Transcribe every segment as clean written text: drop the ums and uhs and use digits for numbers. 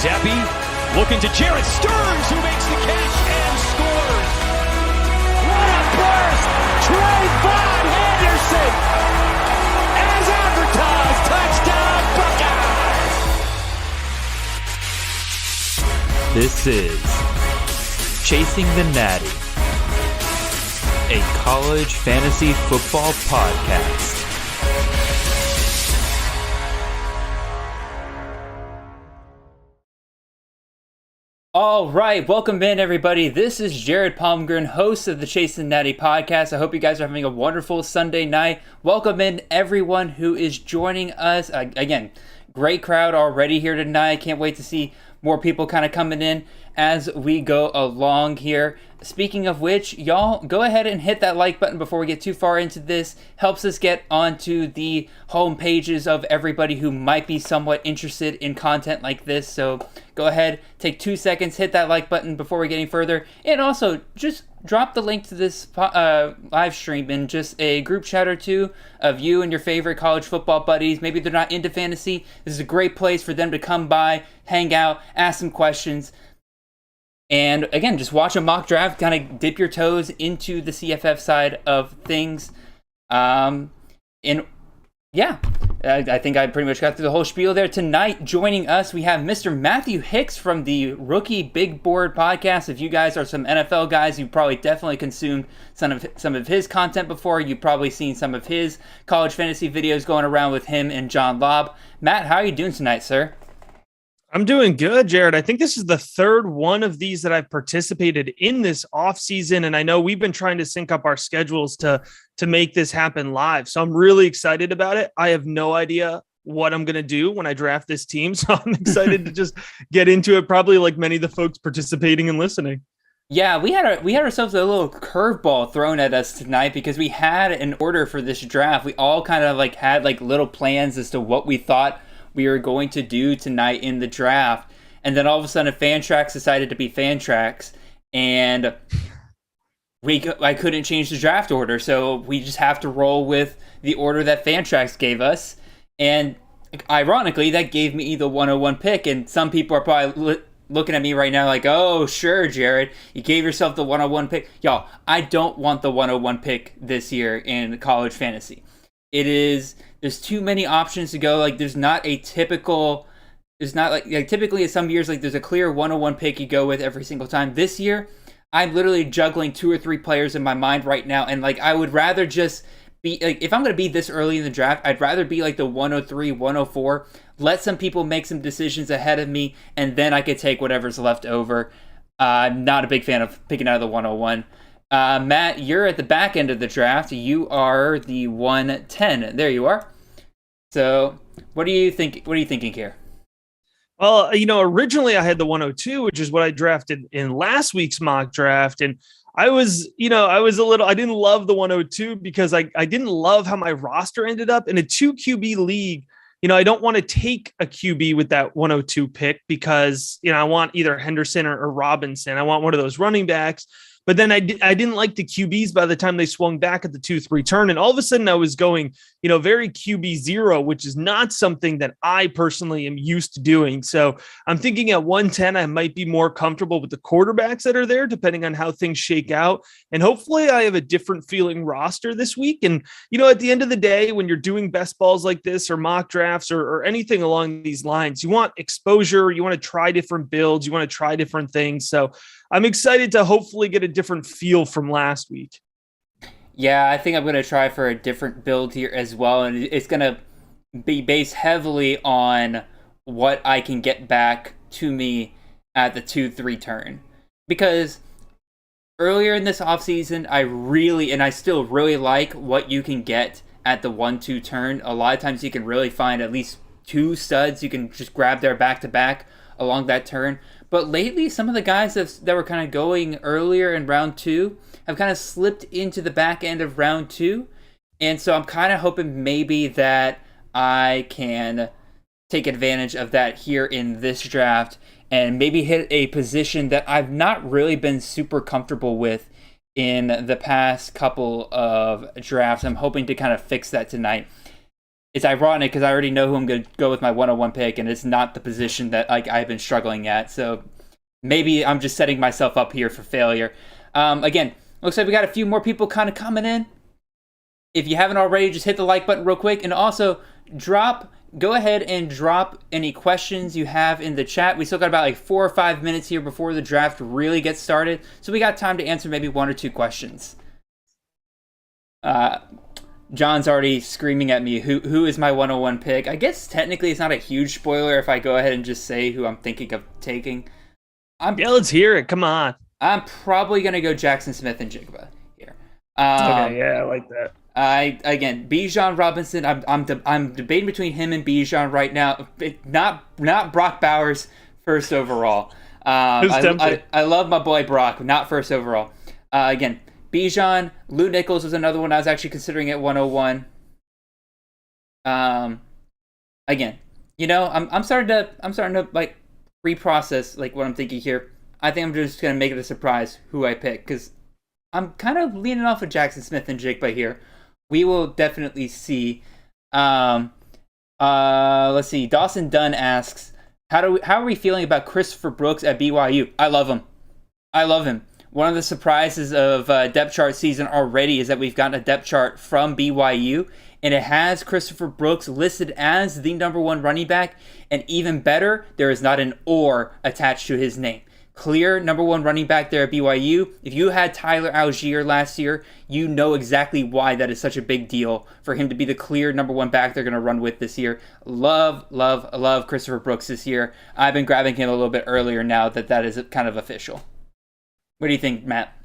Debbie looking to Jared Stearns, who makes the catch and scores. What a burst! Trayvon Henderson, as advertised, touchdown Buckeyes! This is Chasing the Natty, a college fantasy football podcast. All right, welcome in, everybody. This is Jared Palmgren, host of the Chasing the Natty podcast. I hope you guys are having a wonderful Sunday night. Welcome in, everyone who is joining us. Again, great crowd already here tonight. Can't wait to see more people kind of coming in as we go along here. Speaking of which, y'all go ahead and hit that like button before we get too far into this. Helps us get onto the home pages of everybody who might be somewhat interested in content like this. So go ahead, take 2 seconds, hit that like button before we get any further. And also, just drop the link to this live stream in just a group chat or two of you and your favorite college football buddies. Maybe they're not into fantasy. This is a great place for them to come by, hang out, ask some questions. And again, just watch a mock draft, kind of dip your toes into the CFF side of things. I think I pretty much got through the whole spiel there. Tonight, joining us, we have Mr. Matthew Hicks from the Rookie Big Board podcast. If you guys are some NFL guys, you've probably definitely consumed some of his content before. You've probably seen some of his college fantasy videos going around with him and John Lobb. Matt, how are you doing tonight, sir? I'm doing good, Jared. I think this is the third one of these that I've participated in this off season. And I know we've been trying to sync up our schedules to make this happen live. So I'm really excited about it. I have no idea what I'm going to do when I draft this team. So I'm excited to just get into it, probably like many of the folks participating and listening. Yeah, we had ourselves a little curveball thrown at us tonight because we had an order for this draft. We all kind of had little plans as to what we thought we were going to do tonight in the draft, and then all of a sudden Fantrax decided to be Fantrax, and I couldn't change the draft order, so we just have to roll with the order that Fantrax gave us. And ironically, that gave me the 101 pick, and some people are probably looking at me right now like, oh, sure, Jared, you gave yourself the 101 pick. Y'all, I don't want the 101 pick this year in college fantasy. There's too many options to go. Typically in some years, there's a clear 101 pick you go with every single time. This year, I'm literally juggling 2 or 3 players in my mind right now. And I would rather just be if I'm going to be this early in the draft, I'd rather be the 103, 104, let some people make some decisions ahead of me, and then I could take whatever's left over. I'm not a big fan of picking out of the 101. Matt, you're at the back end of the draft. You are the 110. There you are. So, what are you thinking here? Well, originally I had the 102, which is what I drafted in last week's mock draft, and I didn't love the 102 because I didn't love how my roster ended up in a 2 QB league. I don't want to take a QB with that 102 pick because, I want either Henderson or Robinson. I want one of those running backs. But then I didn't like the QBs by the time they swung back at the 2-3 turn. And all of a sudden I was going, very QB zero, which is not something that I personally am used to doing. So I'm thinking at 110, I might be more comfortable with the quarterbacks that are there, depending on how things shake out. And hopefully I have a different feeling roster this week. And, at the end of the day, when you're doing best balls like this or mock drafts or anything along these lines, you want exposure. You want to try different builds. You want to try different things. So I'm excited to hopefully get a different feel from last week. Yeah, I think I'm going to try for a different build here as well. And it's going to be based heavily on what I can get back to me at the 2-3 turn. Because earlier in this offseason, I still really like what you can get at the 1-2 turn. A lot of times you can really find at least 2 studs you can just grab there back-to-back along that turn. But lately, some of the guys that were kind of going earlier in round 2 have kind of slipped into the back end of round 2. And so I'm kind of hoping maybe that I can take advantage of that here in this draft and maybe hit a position that I've not really been super comfortable with in the past couple of drafts. I'm hoping to kind of fix that tonight. it's ironic because I already know who I'm going to go with my 101 pick, and it's not the position that like I've been struggling at. So maybe I'm just setting myself up here for failure. Again, looks like we got a few more people kind of coming in. If you haven't already, just hit the like button real quick, and also go ahead and drop any questions you have in the chat. We still got about like 4 or 5 minutes here before the draft really gets started, so we got time to answer maybe 1 or 2 questions. John's already screaming at me, who is my 101 pick? I guess technically it's not a huge spoiler if I go ahead and just say who I'm thinking of taking. Yeah, let's hear it. Come on. I'm probably going to go Jackson Smith and Jigba here. Okay, yeah, I like that. Bijan Robinson. I'm debating between him and Bijan right now. Not Brock Bowers first overall. I love my boy Brock, not first overall. Again, Bijan, Lou Nichols was another one I was actually considering at 101. Again, I'm starting to like reprocess like what I'm thinking here. I think I'm just gonna make it a surprise who I pick because I'm kind of leaning off of Jackson Smith and Jigba here. We will definitely see. Let's see. Dawson Dunn asks, how are we feeling about Christopher Brooks at BYU? I love him. One of the surprises of depth chart season already is that we've gotten a depth chart from BYU, and it has Christopher Brooks listed as the number 1 running back, and even better, there is not an "or" attached to his name. Clear number 1 running back there at BYU. If you had Tyler Algier last year, you know exactly why that is such a big deal for him to be the clear number 1 back they're going to run with this year. Love Christopher Brooks this year. I've been grabbing him a little bit earlier now that is kind of official. What do you think, Matt?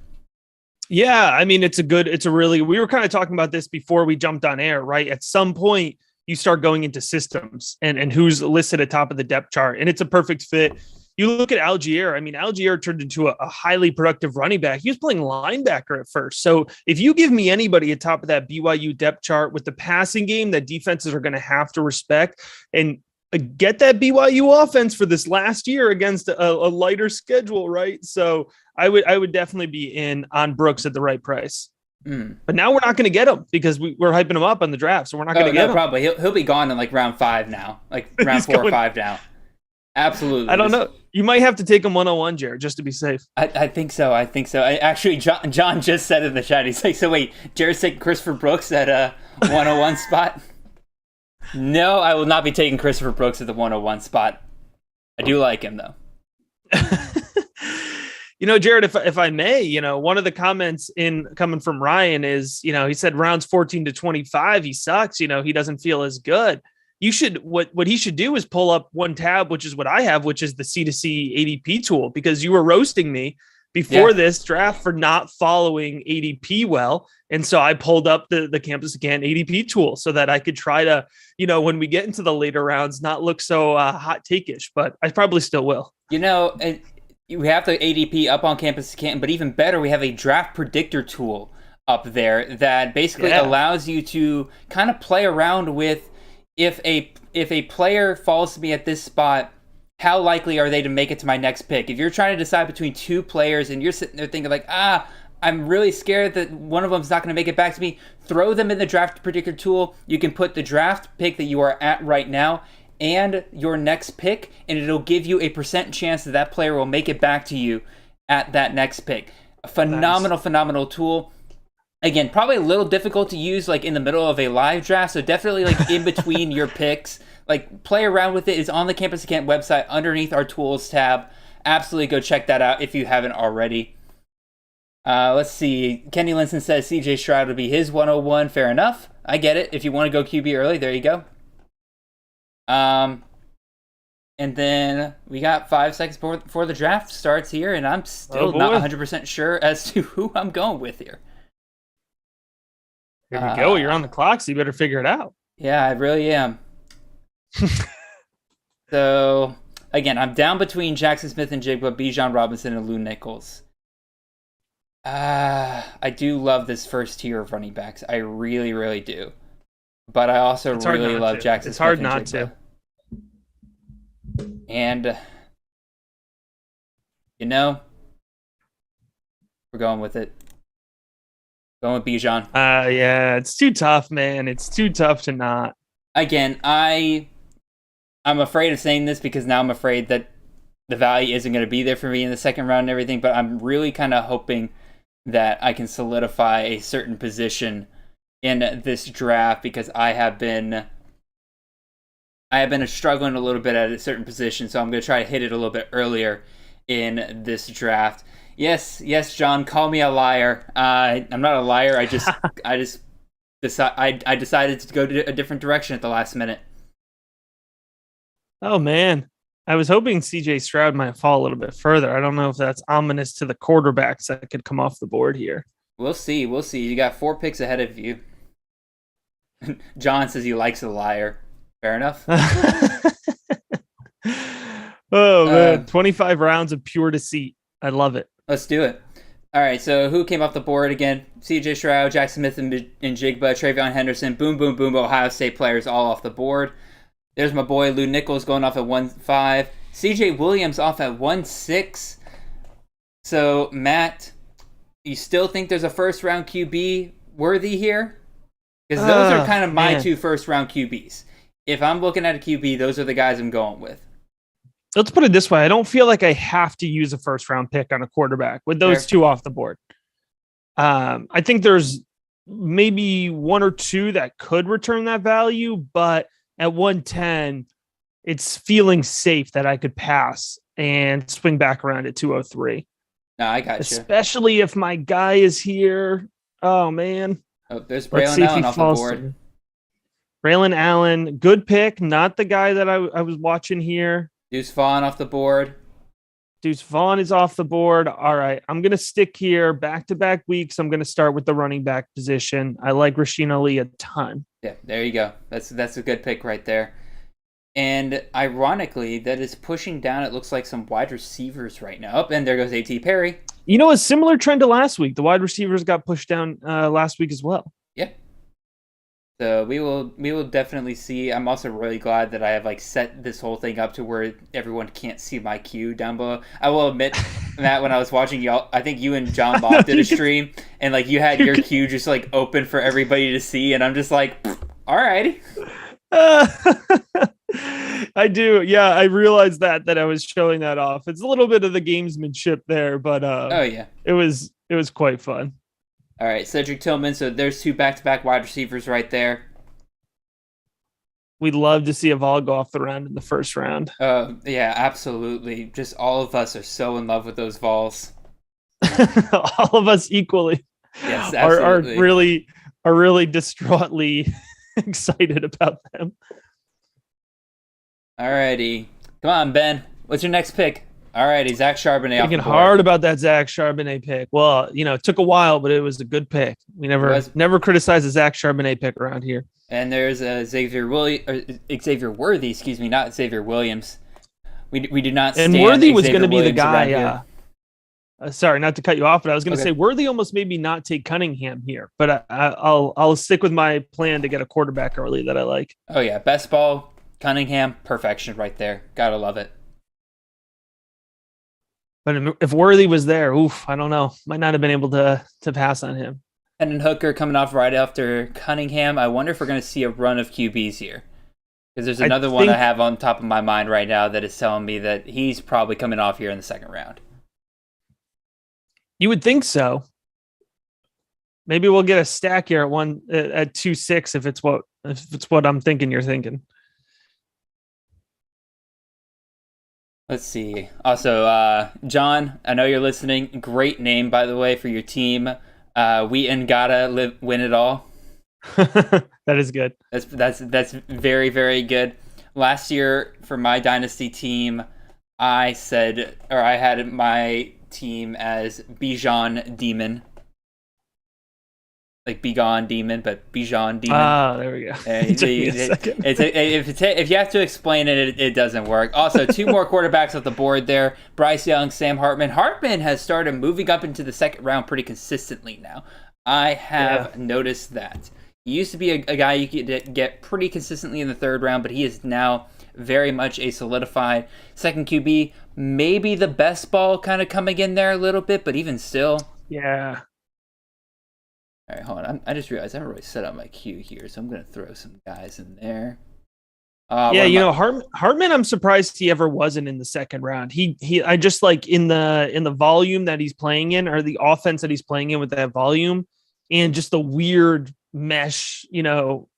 Yeah, I mean, we were kind of talking about this before we jumped on air, right? At some point, you start going into systems and who's listed at top of the depth chart, and it's a perfect fit. You look at Algier. I mean, Algier turned into a highly productive running back. He was playing linebacker at first. So if you give me anybody at top of that BYU depth chart with the passing game that defenses are going to have to respect and get that BYU offense for this last year against a lighter schedule, right? So I would definitely be in on Brooks at the right price. But now we're not going to get him because we're hyping him up on the draft, so we're not going to get him. Probably he'll be gone in like round 5 now, like round 4 or 5 now. Absolutely. I don't know. You might have to take him 101, Jared, just to be safe. I think so. Actually, John just said in the chat, he's like, so wait, Jared's taking Christopher Brooks at a 101 spot? No, I will not be taking Christopher Brooks at the 101 spot. I do like him, though. Jared, if I may, one of the comments coming from Ryan is, he said rounds 14 to 25, he sucks. He doesn't feel as good. What he should do is pull up one tab, which is what I have, which is the C2C ADP tool, because you were roasting me before this draft for not following ADP well. And so I pulled up the Campus Again ADP tool so that I could try to, when we get into the later rounds, not look so hot take-ish, but I probably still will. We have the ADP up on Campus Again, but even better, we have a draft predictor tool up there that basically allows you to kind of play around with if a player falls to me at this spot, how likely are they to make it to my next pick? If you're trying to decide between 2 players and you're sitting there thinking like, I'm really scared that one of them's not going to make it back to me, throw them in the draft predictor tool. You can put the draft pick that you are at right now and your next pick, and it'll give you a % chance that player will make it back to you at that next pick. A phenomenal tool. Again, probably a little difficult to use like in the middle of a live draft, so definitely like in between your picks, like play around with it. It's on the Campus Account website underneath our tools tab. Absolutely go check that out if you haven't already. Let's see. Kenny Linson says CJ Stroud would be his 101. Fair enough. I get it. If you want to go QB early, there you go. And then we got 5 seconds before the draft starts here, and I'm still not 100% sure as to who I'm going with here. Here we go. You're on the clock, so you better figure it out. Yeah, I really am. So, again, I'm down between Jackson Smith and Jigba, Bijan Robinson, and Lou Nichols. I do love this first tier of running backs. I really, really do. But I also really love Jackson Smith and Jigba. It's hard not to. And, we're going with it. Going with Bijan. Yeah, it's too tough, man. It's too tough to not. Again, I'm afraid of saying this because now I'm afraid that the value isn't going to be there for me in the second round and everything, but I'm really kind of hoping that I can solidify a certain position in this draft because I have been struggling a little bit at a certain position, so I'm going to try to hit it a little bit earlier in this draft. Yes, John, call me a liar. I'm not a liar. I decided to go to a different direction at the last minute. Oh man, I was hoping CJ Stroud might fall a little bit further. I don't know if that's ominous to the quarterbacks that could come off the board here. We'll see. You got 4 picks ahead of you. John says he likes a liar. Fair enough. Oh man, 25 rounds of pure deceit. I love it. Let's do it. All right, so who came off the board again? CJ Stroud, Jackson Smith, and Jigba, Travion Henderson, boom, Ohio State players all off the board. There's my boy Lou Nichols going off at 1.5. CJ Williams off at 1.6. So, Matt, you still think there's a first-round QB worthy here? Because those are kind of my 2 first-round QBs. If I'm looking at a QB, those are the guys I'm going with. Let's put it this way. I don't feel like I have to use a first-round pick on a quarterback with those 2 off the board. I think there's maybe 1 or 2 that could return that value, but at 110, it's feeling safe that I could pass and swing back around at 203. No, I got you. Especially if my guy is here. Oh, man. Oh, there's Braylon Allen off the board. Braylon Allen, good pick. Not the guy that I was watching here. Deuce Vaughn off the board. Deuce Vaughn is off the board. All right. I'm going to stick here. Back-to-back weeks, I'm going to start with the running back position. I like Rasheen Ali a ton. Yeah, there you go. That's a good pick right there. And ironically, that is pushing down, it looks like, some wide receivers right now. Oh, and there goes A.T. Perry. You know, a similar trend to last week. The wide receivers got pushed down last week as well. Yeah. So we will definitely see. I'm also really glad that I have set this whole thing up to where everyone can't see my queue down below. I will admit, Matt, when I was watching y'all, I think you and John Bob did a stream, and you had your queue just open for everybody to see, and I'm just like, all righty. I do. Yeah, I realized that I was showing that off. It's a little bit of the gamesmanship there, but oh yeah, it was quite fun. All right, Cedric Tillman. So there's 2 back-to-back wide receivers right there. We'd love to see a Vol go off the round in the first round. Yeah, absolutely. Just all of us are so in love with those Vols. All of us equally. Yes, absolutely. are really distraughtly excited about them. All righty. Come on, Ben. What's your next pick? All righty, Zach Charbonnet. Thinking hard about that Zach Charbonnet pick. Well, it took a while, but it was a good pick. We never criticized the Zach Charbonnet pick around here. And there's Xavier Worthy, not Xavier Williams. We do not stand. And Worthy was going to be the guy. Sorry, not to cut you off, but I was going to say Worthy almost maybe not take Cunningham here, but I'll stick with my plan to get a quarterback early that I like. Oh yeah, best ball Cunningham, perfection right there. Gotta love it. But if Worthy was there, I don't know. Might not have been able to pass on him. And then Hooker coming off right after Cunningham. I wonder if we're going to see a run of QBs here. Because there's another one I have on top of my mind right now that is telling me that he's probably coming off here in the second round. You would think so. Maybe we'll get a stack here at 2.6 if it's what I'm thinking you're thinking. Let's see. Also, John, I know you're listening. Great name, by the way, for your team. We and gotta win it all. That is good. That's very, very good. Last year for my dynasty team, I had my team as Bijan Demon. Like Be Gone Demon, but Bijan Demon. Ah, there we go. If you have to explain it, it doesn't work. Also, 2 more quarterbacks off the board there. Bryce Young, Sam Hartman. Hartman has started moving up into the second round pretty consistently now. I have noticed that. He used to be a guy you could get pretty consistently in the third round, but he is now very much a solidified second QB. Maybe the best ball kind of coming in there a little bit, but even still. Yeah. All right, hold on. I just realized I haven't really set up my queue here, so I'm going to throw some guys in there. Hartman, I'm surprised he ever wasn't in the second round. I just like in the volume that he's playing in, or the offense that he's playing in with that volume, and just the weird mesh,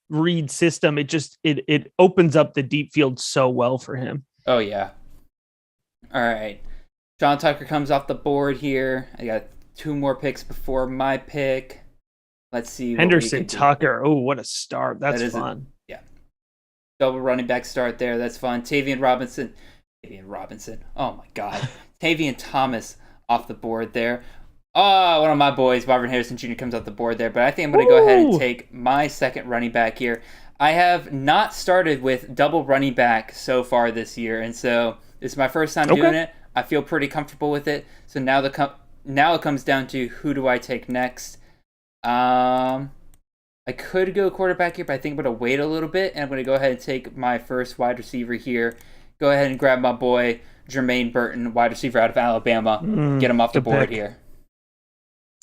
read system. It opens up the deep field so well for him. Oh yeah. All right, John Tucker comes off the board here. I got 2 more picks before my pick. Let's see. Henderson Tucker. Oh, what a start! That's fun. Double running back start there. That's fun. Tavian Robinson. Oh, my God. Tavian Thomas off the board there. Oh, one of my boys, Marvin Harrison Jr. comes off the board there. But I think I'm going to go ahead and take my second running back here. I have not started with double running back so far this year. And so this is my first time doing it. I feel pretty comfortable with it. So now it comes down to who do I take next. I could go quarterback here, but I think I'm going to wait a little bit, and I'm going to go ahead and take my first wide receiver here. Go ahead and grab my boy, Jermaine Burton, wide receiver out of Alabama. Get him off the board here.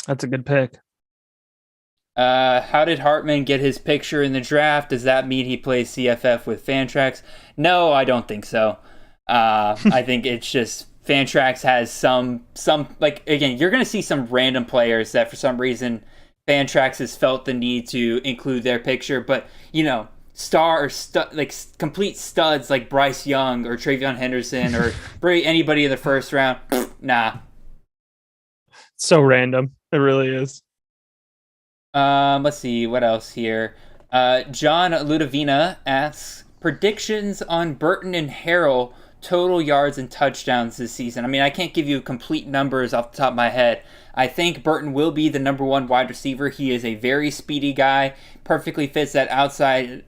That's a good pick. How did Hartman get his picture in the draft? Does that mean he plays CFF with Fantrax? No, I don't think so. I think it's just Fantrax has some like, again, you're going to see some random players that for some reason Fantrax has felt the need to include their picture, but complete studs like Bryce Young or Travion Henderson or anybody in the first round, nah. So random, it really is. Let's see what else here. John Ludovina asks predictions on Burton and Harrell total yards and touchdowns this season. I mean, I can't give you complete numbers off the top of my head. I think Burton will be the number 1 wide receiver. He is a very speedy guy, perfectly fits that outside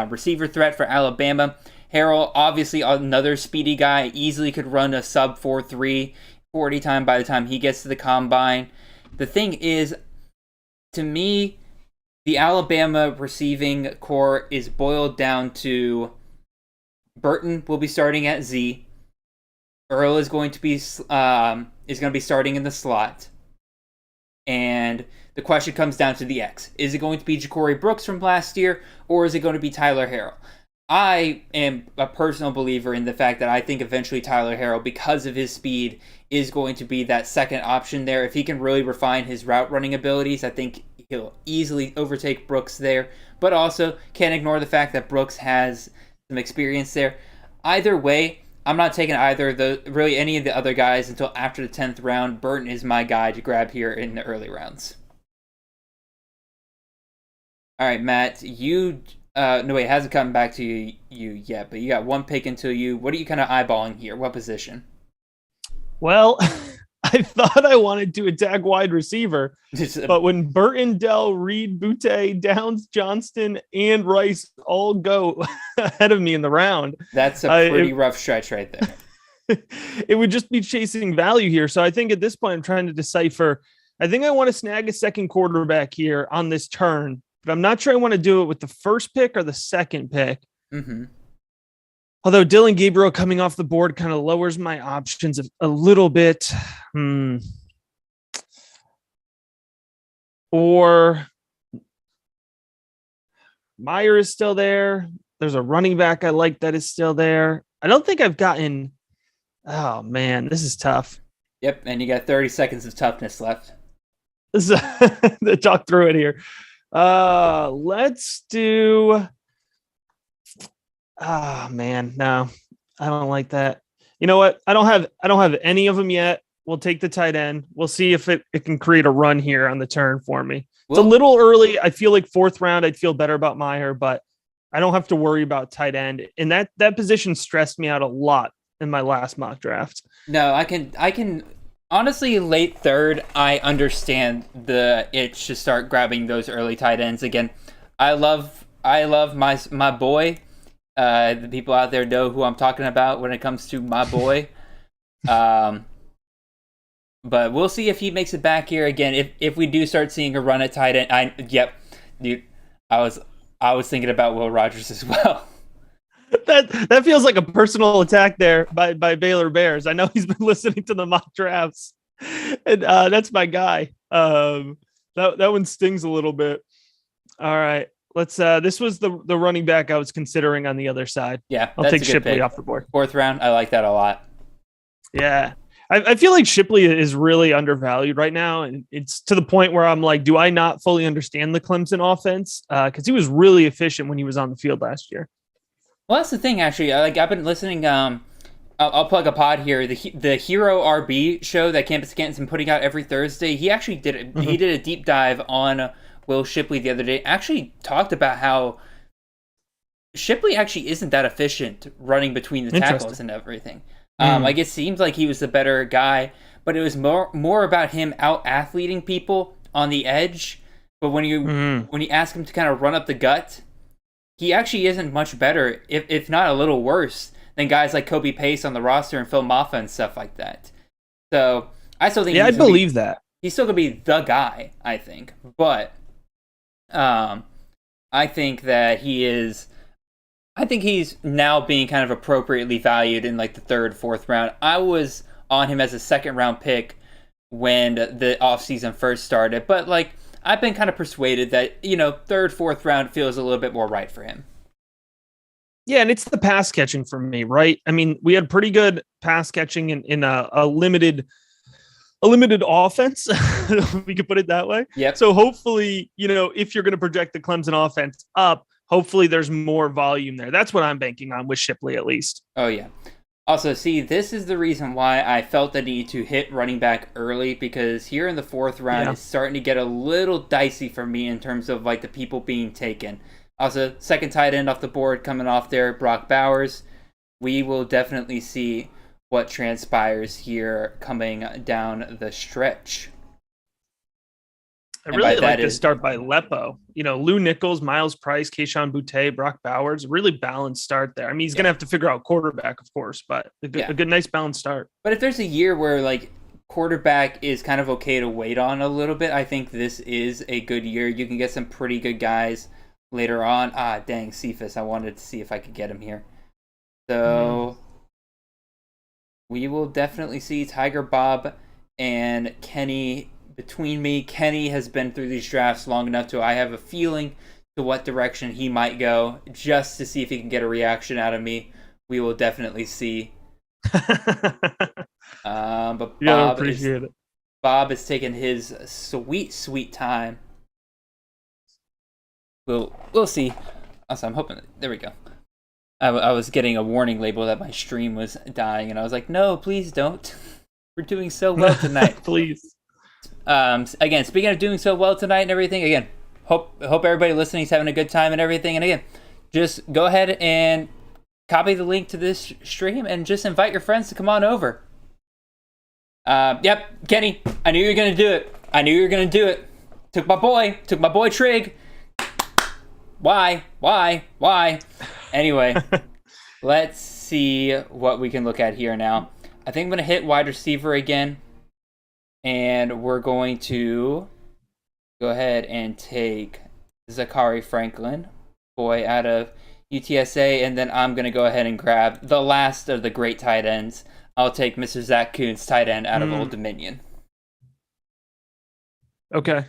receiver threat for Alabama. Harrell, obviously another speedy guy, easily could run a sub 4.3 40 time by the time he gets to the combine. The thing is, to me, the Alabama receiving core is boiled down to Burton will be starting at Z. Earl is going to be starting in the slot. And the question comes down to the X. Is it going to be Ja'Cory Brooks from last year, or is it going to be Tyler Harrell? I am a personal believer in the fact that I think eventually Tyler Harrell, because of his speed, is going to be that second option there. If he can really refine his route running abilities, I think he'll easily overtake Brooks there. But also, can't ignore the fact that Brooks has some experience there. Either way, I'm not taking any of the other guys until after the 10th round. Burton is my guy to grab here in the early rounds. All right, Matt, it hasn't come back to you yet, but you got 1 pick until you. What are you kind of eyeballing here? What position? Well, I thought I wanted to attack wide receiver, but when Burton, Dell, Reed, Butte, Downs, Johnston, and Rice all go ahead of me in the round, that's a pretty rough stretch right there. It would just be chasing value here. So I think at this point I'm trying to decipher. I think I want to snag a second quarterback here on this turn, but I'm not sure I want to do it with the first pick or the second pick. Mm-hmm. Although Dylan Gabriel coming off the board kind of lowers my options a little bit. Or Meyer is still there. There's a running back I like that is still there. I don't think I've gotten... Oh, man, this is tough. Yep, and you got 30 seconds of toughness left. Talk through it here. Let's do... Oh man, no, I don't like that. You know what? I don't have any of them yet. We'll take the tight end. We'll see if it can create a run here on the turn for me. It's a little early. I feel like 4th round, I'd feel better about Meyer, but I don't have to worry about tight end. And that position stressed me out a lot in my last mock draft. No, I can honestly, late 3rd, I understand the itch to start grabbing those early tight ends again. I love my boy. The people out there know who I'm talking about when it comes to my boy. But we'll see if he makes it back here again. If we do start seeing a run at tight end, I was thinking about Will Rogers as well. That feels like a personal attack there by Baylor Bears. I know he's been listening to the mock drafts, and that's my guy. That one stings a little bit. All right. Let's this was the running back I was considering on the other side. Yeah, I'll take Shipley off the board. 4th round. I like that a lot. Yeah. I feel like Shipley is really undervalued right now. And it's to the point where I'm like, do I not fully understand the Clemson offense? Because he was really efficient when he was on the field last year. Well, that's the thing, actually. I've been listening. I'll plug a pod here. The Hero RB show that Campus Canton's been putting out every Thursday. He actually did he did a deep dive on Will Shipley the other day. Actually talked about how Shipley actually isn't that efficient running between the tackles and everything. Like it seems like he was the better guy, but it was more about him out-athleting people on the edge. But when you ask him to kind of run up the gut, he actually isn't much better, if not a little worse, than guys like Kobe Pace on the roster and Phil Maffa and stuff like that. So I still think I believe that. He's still going to be the guy, I think. But I think that he's now being kind of appropriately valued in like the 3rd, 4th round. I was on him as a 2nd round pick when the offseason first started, but like I've been kind of persuaded that, 3rd, 4th round feels a little bit more right for him. Yeah, and it's the pass catching for me, right? I mean, we had pretty good pass catching in a limited offense. We could put it that way. Yep. So hopefully, if you're going to project the Clemson offense up, hopefully there's more volume there. That's what I'm banking on with Shipley, at least. Oh, yeah. Also, see, this is the reason why I felt the need to hit running back early, because here in the 4th round, it's starting to get a little dicey for me in terms of like the people being taken. Also, 2nd tight end off the board coming off there, Brock Bowers. We will definitely see what transpires here coming down the stretch. I really like to start by Lepo. Lou Nichols, Miles Price, Keyshawn Boutte, Brock Bowers. Really balanced start there. I mean, he's going to have to figure out quarterback, of course, but a good, nice balanced start. But if there's a year where like quarterback is kind of okay to wait on a little bit, I think this is a good year. You can get some pretty good guys later on. Dang, Cephas. I wanted to see if I could get him here. So we will definitely see Tiger Bob and Kenny. Between me, Kenny has been through these drafts long enough to I have a feeling to what direction he might go, just to see if he can get a reaction out of me. We will definitely see. But Bob is taking his sweet time. We'll see. Also, I'm hoping. There we go. I was getting a warning label that my stream was dying, and I was like, no, please don't. We're doing so well tonight. Please. Again, speaking of doing so well tonight and everything, again, hope everybody listening is having a good time and everything. And again, just go ahead and copy the link to this stream and just invite your friends to come on over. Yep, Kenny, I knew you were gonna do it. Took my boy Trig. Why? Anyway, let's see what we can look at here now. I think I'm gonna hit wide receiver again. And we're going to go ahead and take Zachary Franklin, boy out of UTSA, and then I'm going to go ahead and grab the last of the great tight ends. I'll take Mr. Zach Kuntz, tight end out of Old Dominion. Okay.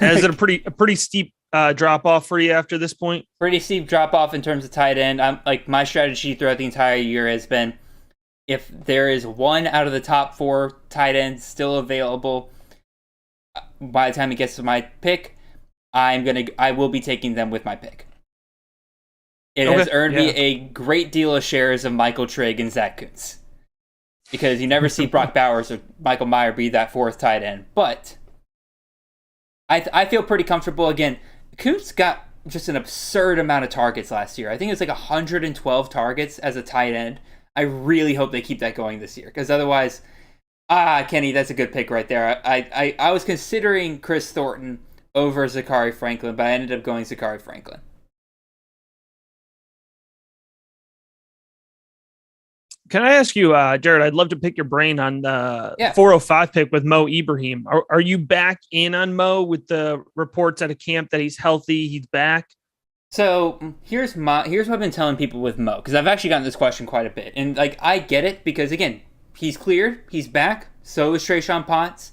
Is it a pretty steep drop off for you after this point? Pretty steep drop off in terms of tight end. I'm like my strategy throughout the entire year has been, if there is one out of the top 4 tight ends still available by the time it gets to my pick, I will be taking them with my pick. It has earned me a great deal of shares of Michael Trigg and Zach Kuntz, because you never see Brock Bowers or Michael Meyer be that 4th tight end. But I feel pretty comfortable. Again, Kuntz got just an absurd amount of targets last year. I think it was like 112 targets as a tight end. I really hope they keep that going this year, because otherwise, Kenny, that's a good pick right there. I was considering Chris Thornton over Zachary Franklin, but I ended up going Zachary Franklin. Can I ask you, Jared, I'd love to pick your brain on the 405 pick with Mo Ibrahim. Are you back in on Mo with the reports at a camp that he's healthy, he's back? So here's what I've been telling people with Mo, because I've actually gotten this question quite a bit. And like I get it, because again, he's cleared, he's back, so is Trayshawn Potts.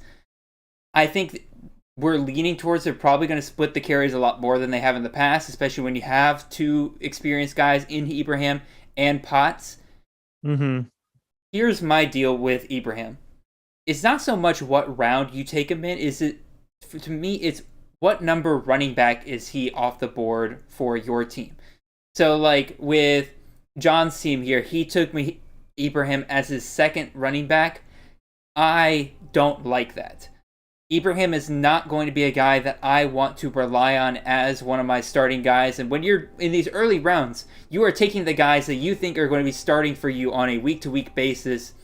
I think we're leaning towards they're probably going to split the carries a lot more than they have in the past, especially when you have two experienced guys in Ibrahim and Potts. Mm-hmm. Here's my deal with Ibrahim. It's not so much what round you take him in. To me, it's what number running back is he off the board for your team. So, like, with John's team here, he took me Ibrahim as his second running back. I don't like that. Ibrahim is not going to be a guy that I want to rely on as one of my starting guys. And when you're in these early rounds, you are taking the guys that you think are going to be starting for you on a week-to-week basis.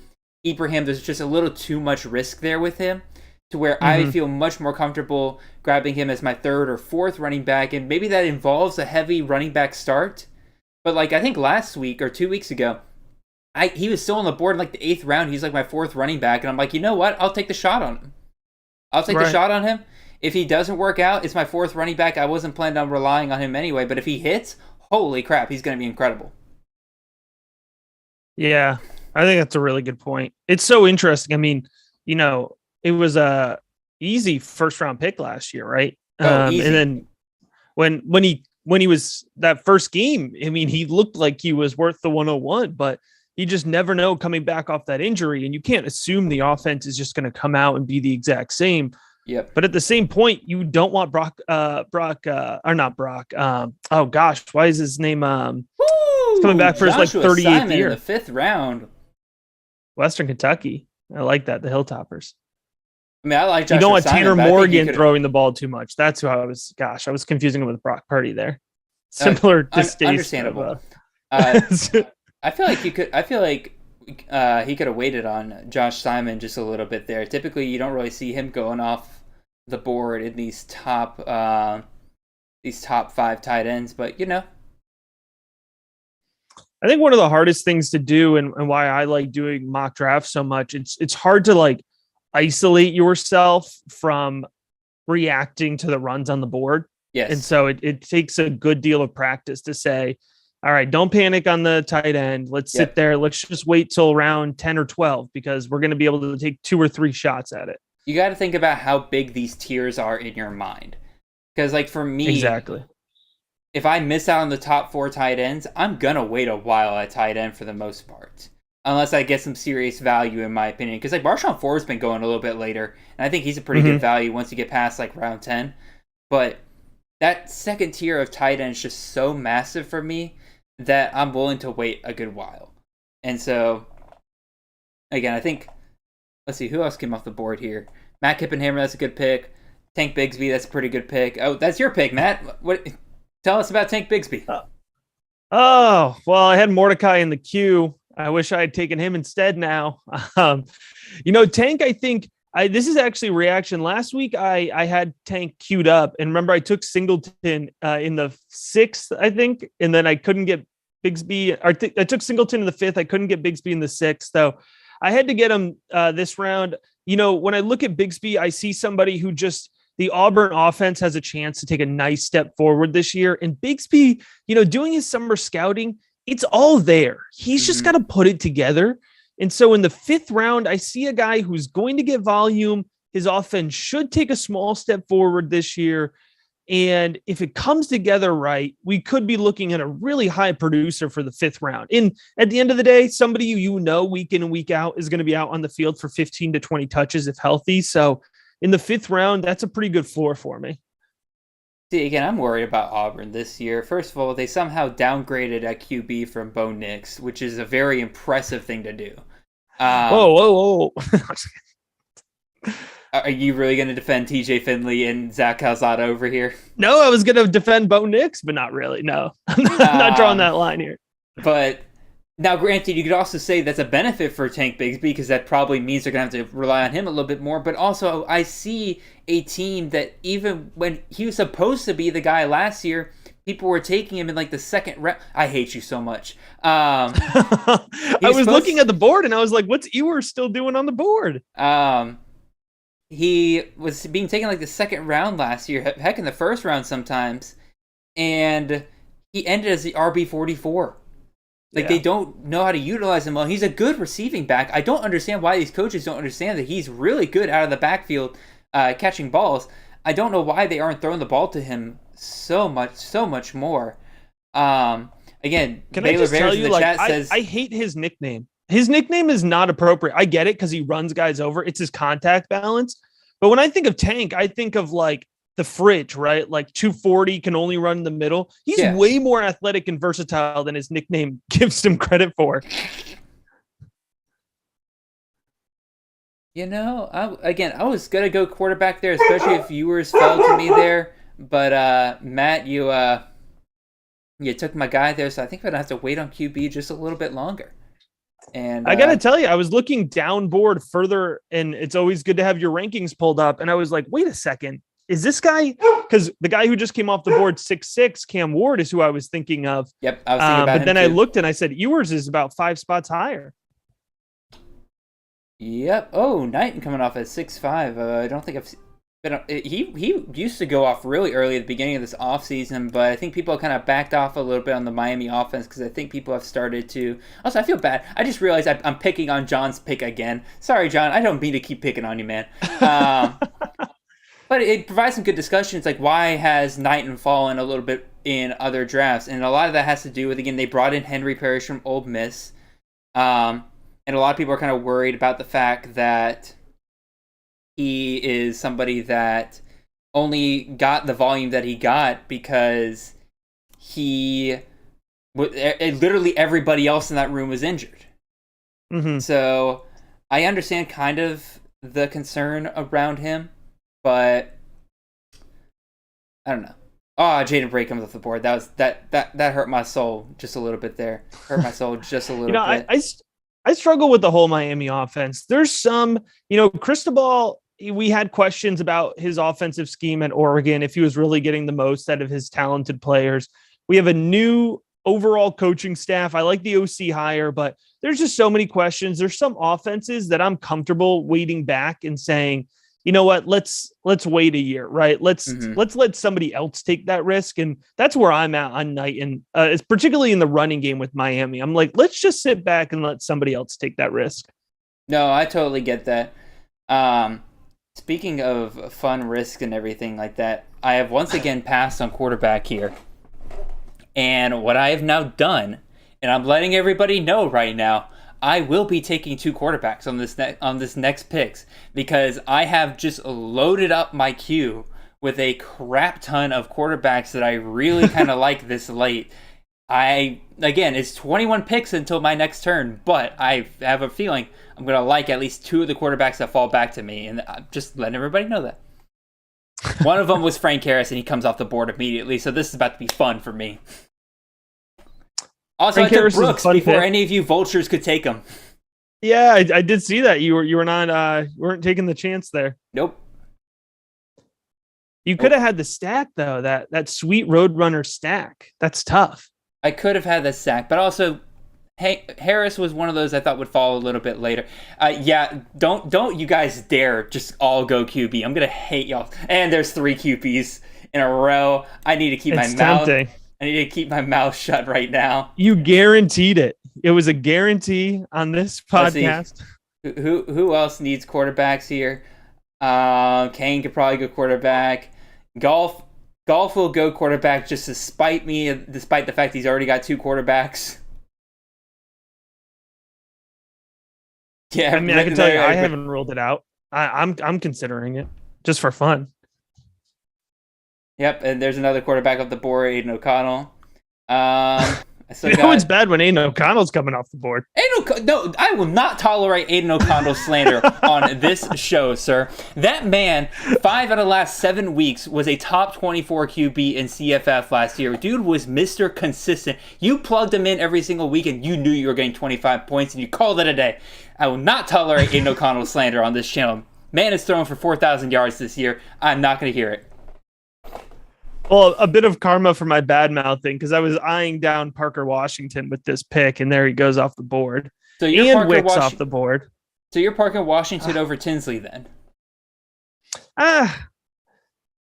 Ibrahim, there's just a little too much risk there with him to where I feel much more comfortable grabbing him as my third or fourth running back. And maybe that involves a heavy running back start. But like I think last week or 2 weeks ago, he was still on the board in like the 8th round. He's like my fourth running back. And I'm like, you know what? I'll take the shot on him. The shot on him. If he doesn't work out, it's my fourth running back. I wasn't planning on relying on him anyway. But if he hits, holy crap, he's going to be incredible. Yeah, I think that's a really good point. It's so interesting. I mean, it was a easy first round pick last year, right? And then when he was that first game, I mean, he looked like he was worth the 101, but you just never know coming back off that injury, and you can't assume the offense is just going to come out and be the exact same. Yep. But at the same point, you don't want Brock. Or not Brock. Oh gosh, why is his name? He's coming back for his like 38th year in the 5th round. Western Kentucky. I like that. The Hilltoppers. I mean, I like Joshua You don't want Simon, Tanner but Morgan throwing the ball too much. That's who I was. Gosh, I was confusing him with Brock Purdy there. Similar distaste. Understandable. I feel like he could have waited on Josh Simon just a little bit there. Typically, you don't really see him going off the board in these top 5 tight ends, but I think one of the hardest things to do, and why I like doing mock drafts so much, it's hard to like isolate yourself from reacting to the runs on the board. Yes, and so it takes a good deal of practice to say, all right, don't panic on the tight end. Let's sit there. Let's just wait till round 10 or 12 because we're going to be able to take 2 or 3 shots at it. You got to think about how big these tiers are in your mind. Because, like, for me, exactly, if I miss out on the top 4 tight ends, I'm going to wait a while at tight end for the most part. Unless I get some serious value, in my opinion. Because, like, Marshawn Ford's been going a little bit later. And I think he's a pretty good value once you get past, like, round 10. But that second tier of tight end is just so massive for me that I'm willing to wait a good while. And so, again, I think, let's see, who else came off the board here? Matt Kippenhammer, that's a good pick. Tank Bigsby, that's a pretty good pick. Oh, that's your pick, Matt. What? Tell us about Tank Bigsby. Oh, well, I had Mordecai in the queue. I wish I had taken him instead now. Tank, I think, this is actually a reaction. Last week, I had Tank queued up. And remember, I took Singleton in the 6th, I think. And then I couldn't get Bigsby. I took Singleton in the 5th. I couldn't get Bigsby in the 6th. So I had to get him this round. When I look at Bigsby, I see somebody who just, the Auburn offense has a chance to take a nice step forward this year. And Bigsby, doing his summer scouting, it's all there. He's just got to put it together. And so in the 5th round, I see a guy who's going to get volume. His offense should take a small step forward this year. And if it comes together right, we could be looking at a really high producer for the 5th round. And at the end of the day, somebody week in and week out is going to be out on the field for 15 to 20 touches if healthy. So in the 5th round, that's a pretty good floor for me. See, again, I'm worried about Auburn this year. First of all, they somehow downgraded at QB from Bo Nix, which is a very impressive thing to do. Whoa. Are you really going to defend TJ Finley and Zach Calzada over here? No, I was going to defend Bo Nix, but not really. No, I'm not drawing that line here. But now, granted, you could also say that's a benefit for Tank Bigsby because that probably means they're going to have to rely on him a little bit more. But also, I see a team that even when he was supposed to be the guy last year, people were taking him in like the 2nd round. I hate you so much. I was looking at the board and I was like, what's Ewer still doing on the board? He was being taken like the 2nd round last year, heck, in the 1st round sometimes. And he ended as the RB44. They don't know how to utilize him well. He's a good receiving back. I don't understand why these coaches don't understand that he's really good out of the backfield catching balls. I don't know why they aren't throwing the ball to him so much more. Again, Can Baylor I just Bears tell in you, the like, chat says I hate his nickname. His nickname is not appropriate. I get it because he runs guys over. It's his contact balance. But when I think of Tank, I think of like the fridge, right? Like 240, can only run in the middle. He's way more athletic and versatile than his nickname gives him credit for. You know, I was gonna go quarterback there, especially if viewers fell to me there. But Matt, you took my guy there, so I think I'm gonna have to wait on QB just a little bit longer. And I gotta tell you, I was looking downboard further, and it's always good to have your rankings pulled up. And I was like, wait a second, is this guy? Because the guy who just came off the board, 6'6", Cam Ward, is who I was thinking of. Yep, I was thinking about him. But then too. I looked and I said, Ewers is about 5 spots higher. Yep. Oh, Knighton coming off at 6'5". I don't think I've been. He used to go off really early at the beginning of this offseason, but I think people kind of backed off a little bit on the Miami offense because I think people have started to. Also, I feel bad. I just realized I'm picking on John's pick again. Sorry, John. I don't mean to keep picking on you, man. But it provides some good discussions, like why has Knighton fallen a little bit in other drafts, and a lot of that has to do with, again, they brought in Henry Parrish from Ole Miss. And a lot of people are kind of worried about the fact that he is somebody that only got the volume that he got because literally everybody else in that room was injured. Mm-hmm. So I understand kind of the concern around him, but I don't know. Oh, Jaden Bray comes off the board. That hurt my soul just a little bit there. Hurt my soul just a little bit. I struggle with the whole Miami offense. There's some, Cristobal, we had questions about his offensive scheme at Oregon, if he was really getting the most out of his talented players. We have a new overall coaching staff. I like the OC hire, but there's just so many questions. There's some offenses that I'm comfortable waiting back and saying, you know what, let's wait a year, right? Let's let somebody else take that risk. And that's where I'm at on Knighton. It's particularly in the running game with Miami. I'm like, let's just sit back and let somebody else take that risk. No, I totally get that. Speaking of fun risk and everything like that, I have once again passed on quarterback here. And what I have now done, and I'm letting everybody know right now, I will be taking 2 quarterbacks on this next picks because I have just loaded up my queue with a crap ton of quarterbacks that I really kind of like this late. It's 21 picks until my next turn, but I have a feeling I'm going to like at least 2 of the quarterbacks that fall back to me, and I'm just letting everybody know that. One of them was Frank Harris, and he comes off the board immediately, so this is about to be fun for me. Also, Frank I took Brooks before any of you vultures could take him. Yeah, I did see that. You weren't taking the chance there. Nope. You could have had the stack though. That sweet Roadrunner stack. That's tough. I could have had the stack, but also, Harris was one of those I thought would fall a little bit later. Don't you guys dare just all go QB. I'm gonna hate y'all. And there's 3 QBs in a row. I need to keep my mouth. I need to keep my mouth shut right now. You guaranteed it. It was a guarantee on this podcast. Who else needs quarterbacks here? Kane could probably go quarterback. Golf will go quarterback just to spite me, despite the fact he's already got 2 quarterbacks. Yeah, I mean, I can tell you, I haven't ruled it out. I'm considering it just for fun. Yep, and there's another quarterback off the board, Aiden O'Connell. It's bad when Aiden O'Connell's coming off the board. No, I will not tolerate Aiden O'Connell's slander on this show, sir. That man, 5 out of the last 7 weeks, was a top 24 QB in CFF last year. Dude was Mr. Consistent. You plugged him in every single week, and you knew you were getting 25 points, and you called it a day. I will not tolerate Aiden O'Connell's slander on this channel. Man is throwing for 4,000 yards this year. I'm not going to hear it. Well, a bit of karma for my bad mouthing because I was eyeing down Parker Washington with this pick, and there he goes off the board. So you're Parker Wicks off the board. So you're Parker Washington over Tinsley then?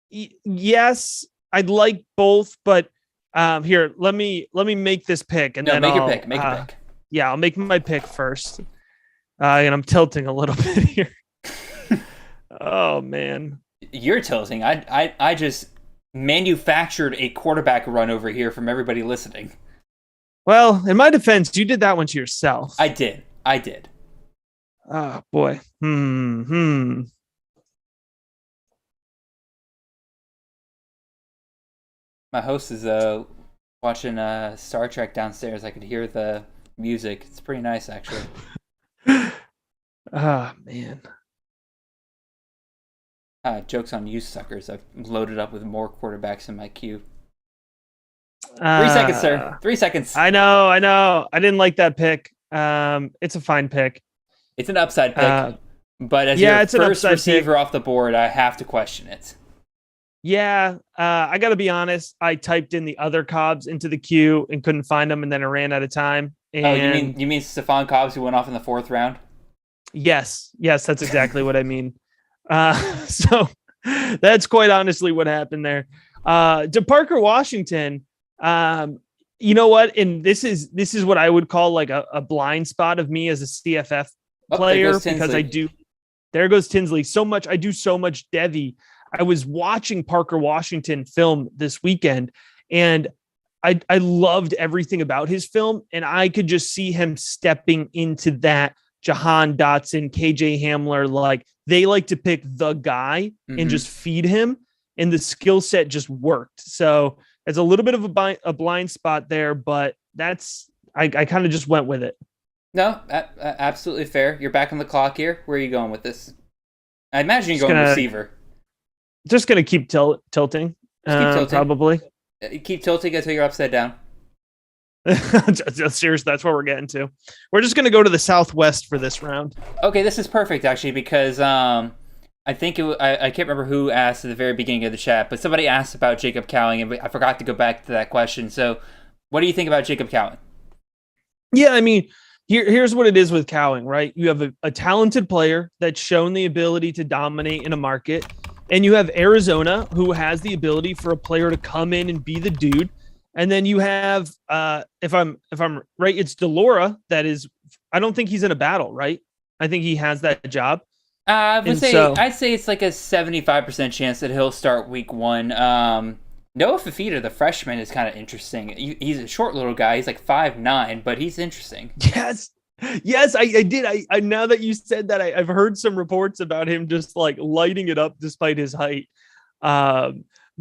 Yes, I'd like both, but here, let me make this pick, and then make your pick. Make a pick. Yeah, I'll make my pick first, and I'm tilting a little bit here. Oh man. You're tilting. I just manufactured a quarterback run over here from everybody listening. Well, in my defense, you did that one to yourself. I did. Oh boy. My host is watching Star Trek downstairs. I could hear the music. It's pretty nice, actually. Oh man. Joke's on you, suckers. I've loaded up with more quarterbacks in my queue. 3 seconds, sir. 3 seconds. I know. I didn't like that pick. It's a fine pick. It's an upside pick. But as your first receiver off the board, I have to question it. Yeah. I got to be honest. I typed in the other Cobbs into the queue and couldn't find them, and then I ran out of time. And you mean Stephon Cobbs, who went off in the 4th round? Yes, that's exactly what I mean. So that's quite honestly what happened there. To Parker Washington, you know what? And this is what I would call like a blind spot of me as a CFF player, because there goes Tinsley. I do so much Devy. I was watching Parker Washington film this weekend, and I loved everything about his film, and I could just see him stepping into that Jahan Dotson, KJ Hamler, like they like to pick the guy and just feed him, and the skill set just worked. So it's a little bit of a blind spot there, but I kind of just went with it. No, absolutely fair. You're back on the clock here. Where are you going with this? I imagine you're going receiver. Just going to keep tilting. Probably. Keep tilting until you're upside down. Seriously, that's what we're getting to. We're just going to go to the Southwest for this round. Okay, this is perfect actually, because I think I can't remember who asked at the very beginning of the chat, but somebody asked about Jacob Cowing, and I forgot to go back to that question. So, what do you think about Jacob Cowing? Yeah, I mean, here's what it is with Cowing, right? You have a talented player that's shown the ability to dominate in a market, and you have Arizona, who has the ability for a player to come in and be the dude. And then you have, if I'm right, it's Delora that is. I don't think he's in a battle, right? I think he has that job. I'd say it's like a 75% chance that he'll start week 1. Noah Fafita, the freshman, is kind of interesting. He's a short little guy. He's like 5'9", but he's interesting. Yes, I did. I now that you said that, I've heard some reports about him just like lighting it up despite his height.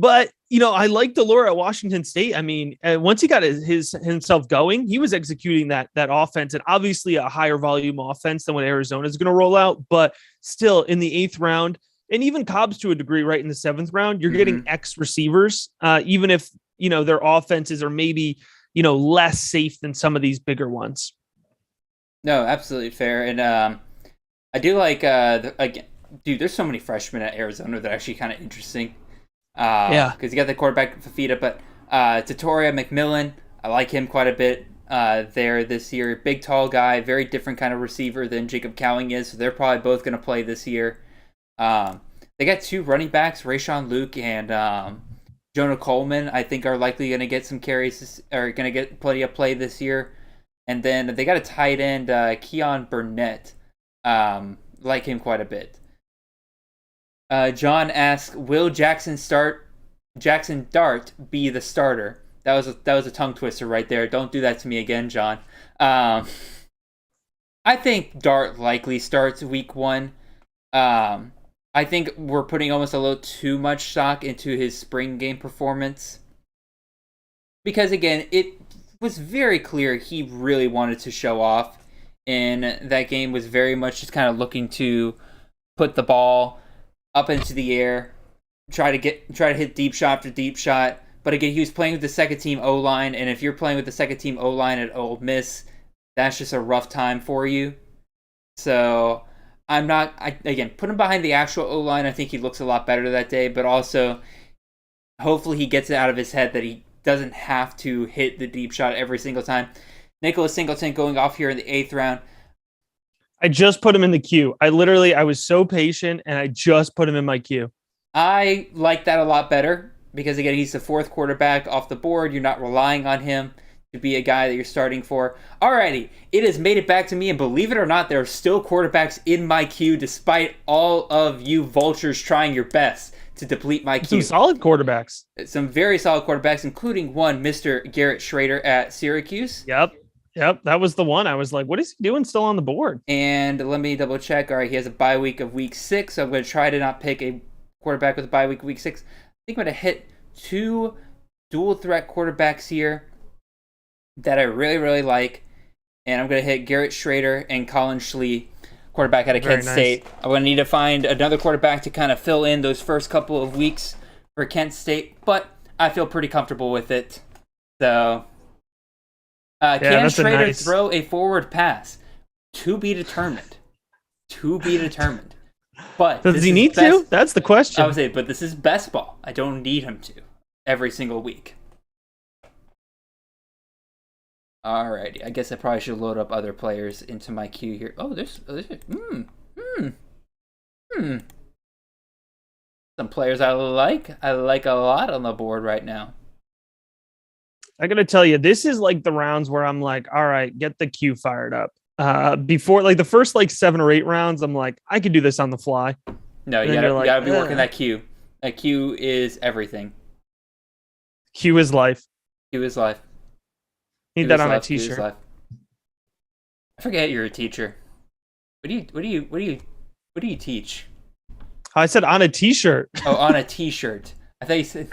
But, you know, I like Delora at Washington State. I mean, once he got himself going, he was executing that offense, and obviously a higher volume offense than what Arizona is going to roll out. But still, in the 8th round, and even Cobbs to a degree, right in the 7th round, you're getting X receivers, even if, you know, their offenses are maybe, you know, less safe than some of these bigger ones. No, absolutely fair. And I do like, dude, there's so many freshmen at Arizona that are actually kind of interesting. Because you got the quarterback Fafita, but Tatoria McMillan, I like him quite a bit there this year. Big, tall guy, very different kind of receiver than Jacob Cowing is, so they're probably both going to play this year. They got 2 running backs, Rayshawn Luke and Jonah Coleman, I think are likely going to get some carries, or going to get plenty of play this year. And then they got a tight end, Keon Burnett, like him quite a bit. John asks, will Jackson Dart be the starter? That was a tongue twister right there. Don't do that to me again, John. I think Dart likely starts week 1. I think we're putting almost a little too much stock into his spring game performance. Because again, it was very clear he really wanted to show off. And that game was very much just kind of looking to put the ball up into the air, try to hit deep shot after deep shot. But again, he was playing with the second team O-line, and if you're playing with the second team O-line at Ole Miss, that's just a rough time for you. So again, put him behind the actual O-line. I think he looks a lot better that day, but also hopefully he gets it out of his head that he doesn't have to hit the deep shot every single time. Nicholas Singleton going off here in the 8th round. I just put him in the queue. I was so patient, and I just put him in my queue. I like that a lot better because, again, he's the 4th quarterback off the board. You're not relying on him to be a guy that you're starting for. Alrighty, it has made it back to me, and believe it or not, there are still quarterbacks in my queue despite all of you vultures trying your best to deplete my queue. Some solid quarterbacks. Some very solid quarterbacks, including one, Mr. Garrett Schrader at Syracuse. Yep, that was the one. I was like, what is he doing still on the board? And let me double check. All right, he has a bye week of week 6, so I'm going to try to not pick a quarterback with a bye week of week 6. I think I'm going to hit 2 dual threat quarterbacks here that I really, really like. And I'm going to hit Garrett Schrader and Colin Schlee, quarterback out of Kent State. I'm going to need to find another quarterback to kind of fill in those first couple of weeks for Kent State, but I feel pretty comfortable with it. So, can Schrader throw a forward pass? To be determined. But does he need to? That's the question. I would say, but this is best ball. I don't need him to every single week. Alrighty, I guess I probably should load up other players into my queue here. Oh, there's some players I like. I like a lot on the board right now. I gotta tell you, this is like the rounds where I'm like, all right, get the queue fired up. Before like the first like 7 or 8 rounds, I'm like, I could do this on the fly. No, you gotta be working that queue. That queue is everything. Queue is life. Queue is life. Need that on a t-shirt. I forget you're a teacher. What do you teach? I said on a t-shirt. Oh, on a t-shirt. I thought you said.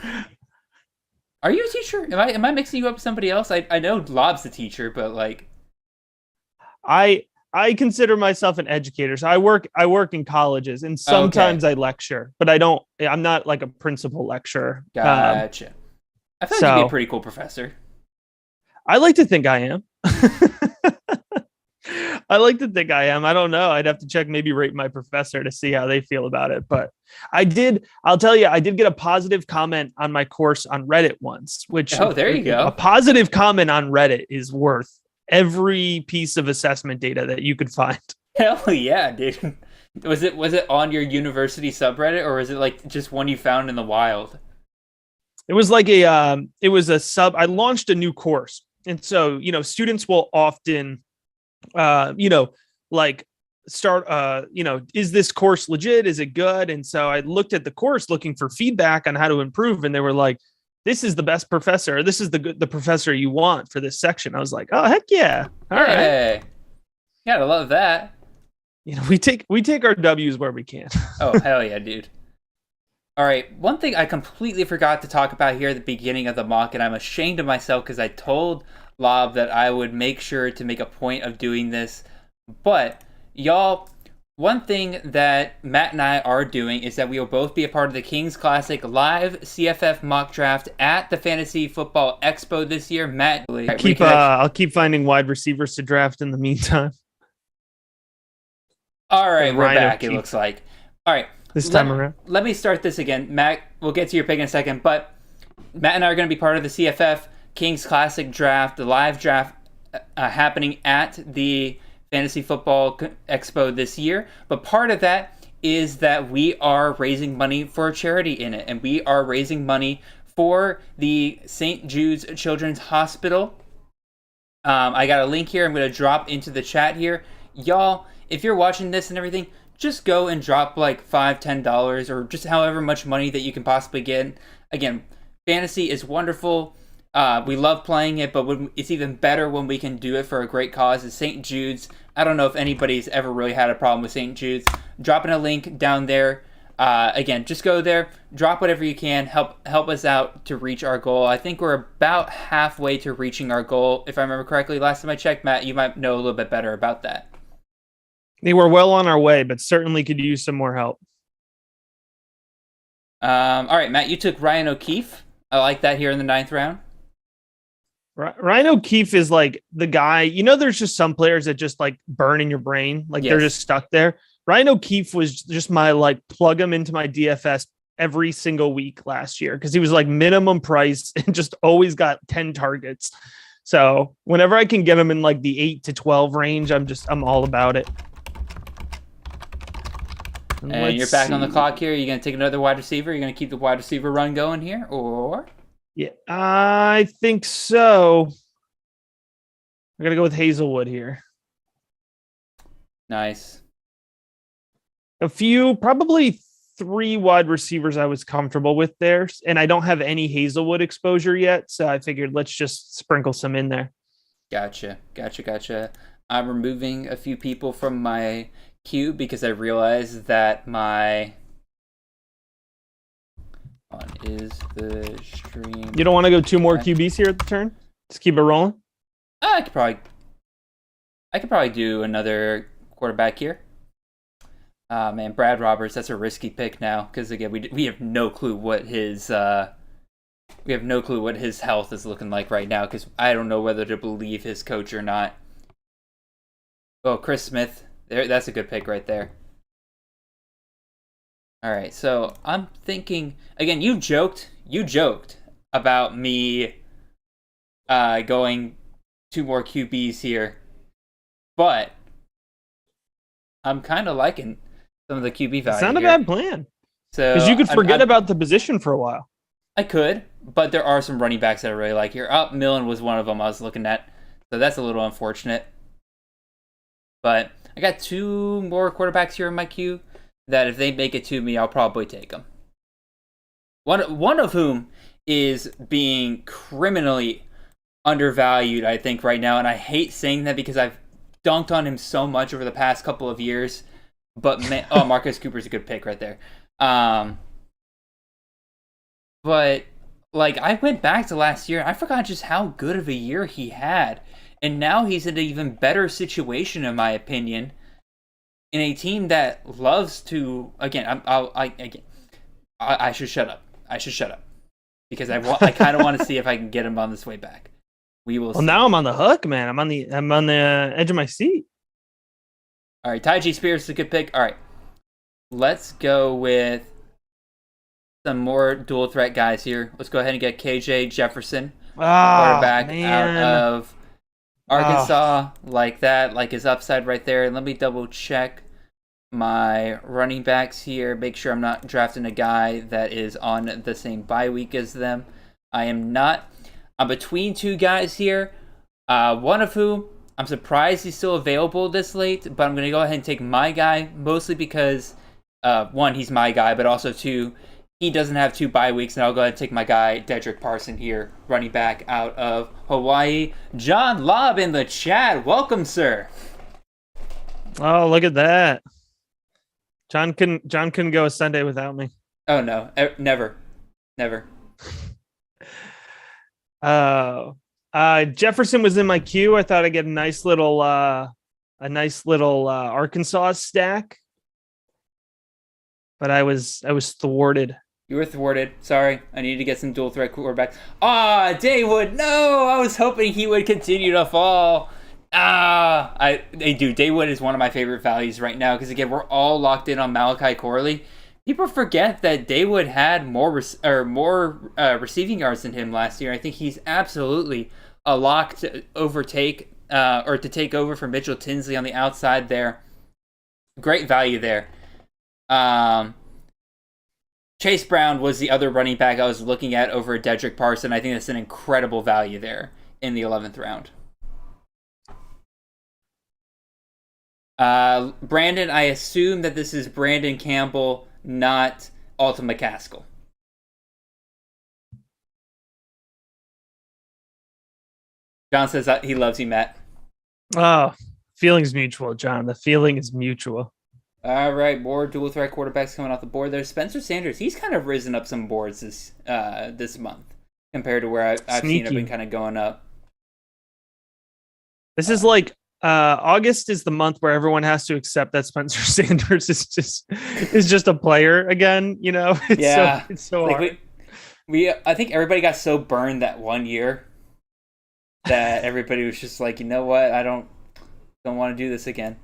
Are you a teacher? Am I mixing you up with somebody else? I know Lob's a teacher, but like. I consider myself an educator. So I work in colleges, and sometimes I lecture, but I'm not like a principal lecturer. Gotcha. I feel like you'd be a pretty cool professor. I like to think I am. I like to think I am. I don't know. I'd have to check, maybe rate my professor to see how they feel about it. But I'll tell you, I did get a positive comment on my course on Reddit once, which there you go. A positive comment on Reddit is worth every piece of assessment data that you could find. Hell yeah, dude. Was it on your university subreddit, or was it like just one you found in the wild? It was like a sub. I launched a new course. And so, students will often, start, is this course legit? Is it good? And so I looked at the course looking for feedback on how to improve. And they were like, this is the best professor. This is the professor you want for this section. I was like, oh, heck yeah. All right. Yeah, I love that. We take our W's where we can. Oh, hell yeah, dude. All right, one thing I completely forgot to talk about here at the beginning of the mock, and I'm ashamed of myself because I told Lob that I would make sure to make a point of doing this. But, y'all, one thing that Matt and I are doing is that we will both be a part of the Kings Classic live CFF mock draft at the Fantasy Football Expo this year. Matt, I'll keep finding wide receivers to draft in the meantime. All right, we're back, it looks like. All right. This time around. Let me start this again. Matt, we'll get to your pick in a second, but Matt and I are going to be part of the CFF Kings Classic draft, the live draft happening at the Fantasy Football Expo this year. But part of that is that we are raising money for a charity in it, and we are raising money for the St. Jude's Children's Hospital. I got a link here I'm going to drop into the chat here. Y'all, if you're watching this and everything, just go and drop like $5, $10, or just however much money that you can possibly get. Again, fantasy is wonderful. We love playing it, but it's even better when we can do it for a great cause. It's St. Jude's. I don't know if anybody's ever really had a problem with St. Jude's. Dropping a link down there. Again, just go there, drop whatever you can, help us out to reach our goal. I think we're about halfway to reaching our goal, if I remember correctly. Last time I checked, Matt, you might know a little bit better about that. They were well on our way, but certainly could use some more help. All right, Matt, you took Ryan O'Keefe. I like that here in the 9th round. Ryan O'Keefe is like the guy, there's just some players that just like burn in your brain. Like They're just stuck there. Ryan O'Keefe was just my like plug him into my DFS every single week last year because he was like minimum price and just always got 10 targets. So whenever I can get him in like the 8 to 12 range, I'm all about it. And you're back on the clock here. Are you going to take another wide receiver? Are you going to keep the wide receiver run going here? Or? Yeah, I think so. I got to go with Hazelwood here. Nice. A few, probably 3 wide receivers I was comfortable with there, and I don't have any Hazelwood exposure yet, so I figured let's just sprinkle some in there. Gotcha. I'm removing a few people from my queue because I realized that my is the stream. You don't want to go 2 more QBs here at the turn? Just keep it rolling? I could probably do another quarterback here. Man, Brad Roberts, that's a risky pick now because again we have no clue what his health is looking like right now because I don't know whether to believe his coach or not. Oh, Chris Smith, that's a good pick right there. All right, so I'm thinking again. You joked about me going 2 more QBs here, but I'm kind of liking some of the QB value. It's not a here. bad plan. So because you could forget about the position for a while. I could, but there are some running backs that I really like here. Millen was one of them I was looking at, so that's a little unfortunate. But I got 2 more quarterbacks here in my queue that if they make it to me, I'll probably take them. One of whom is being criminally undervalued, I think, right now, and I hate saying that because I've dunked on him so much over the past couple of years. But Marcus Cooper's a good pick right there. But like I went back to last year, and I forgot just how good of a year he had, and now he's in an even better situation, in my opinion, in a team that loves to. Again, I should shut up. Because I kind of want to see if I can get him on this way back. We will. Well, see. Now I'm on the hook, man. I'm on the edge of my seat. All right, Tyjae Spears is a good pick. All right, let's go with some more dual threat guys here. Let's go ahead and get KJ Jefferson, quarterback out of Arkansas, like that, like his upside right there. And let me double check my running backs here. Make sure I'm not drafting a guy that is on the same bye week as them. I am not. I'm between 2 guys here, one of whom I'm surprised he's still available this late, but I'm going to go ahead and take my guy, mostly because, 1, he's my guy, but also 2, he doesn't have 2 bye weeks, and I'll go ahead and take my guy, Dedrick Parson here, running back out of Hawaii. John Lobb in the chat. Welcome, sir. Oh, look at that. John couldn't go a Sunday without me. Oh, no. Never. Jefferson was in my queue. I thought I'd get a nice little Arkansas stack, but I was thwarted. You were thwarted. Sorry, I needed to get some dual threat quarterbacks. Daywood, no! I was hoping he would continue to fall. Daywood is one of my favorite values right now because again, we're all locked in on Malachi Corley. People forget that Daywood had more receiving yards than him last year. I think he's absolutely a lock to overtake or to take over for Mitchell Tinsley on the outside there. Great value there. Chase Brown was the other running back I was looking at over Dedrick Parson. I think that's an incredible value there in the 11th round. Brandon, I assume that this is Brandon Campbell, not Alton McCaskill. John says that he loves you, Matt. Oh, feelings mutual, John. The feeling is mutual. All right, more dual threat quarterbacks coming off the board. There's Spencer Sanders. He's kind of risen up some boards this month compared to where I've seen him been kind of going up. This is like August is the month where everyone has to accept that Spencer Sanders is just a player again. You know, it's so hard. I think everybody got so burned that one year that everybody was just like, you know what, I don't want to do this again.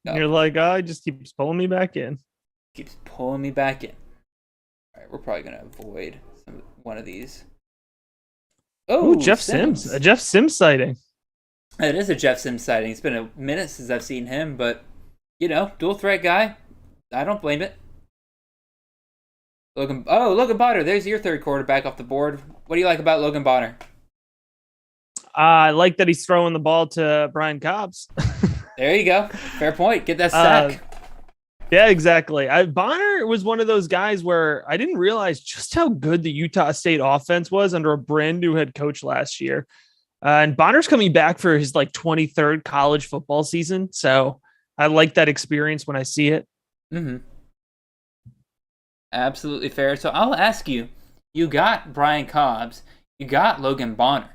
You're like, he just keeps pulling me back in. Keeps pulling me back in. All right, we're probably gonna avoid one of these. Oh, Jeff Sims. A Jeff Sims sighting. It is a Jeff Sims sighting. It's been a minute since I've seen him, but, dual threat guy. I don't blame it. Logan Bonner. There's your third quarterback off the board. What do you like about Logan Bonner? I like that he's throwing the ball to Brian Cobbs. There you go. Fair point. Get that sack. Yeah, exactly. Bonner was one of those guys where I didn't realize just how good the Utah State offense was under a brand new head coach last year. And Bonner's coming back for his 23rd college football season. So I like that experience when I see it. Mm-hmm. Absolutely fair. So I'll ask you, you got Brian Cobbs, you got Logan Bonner.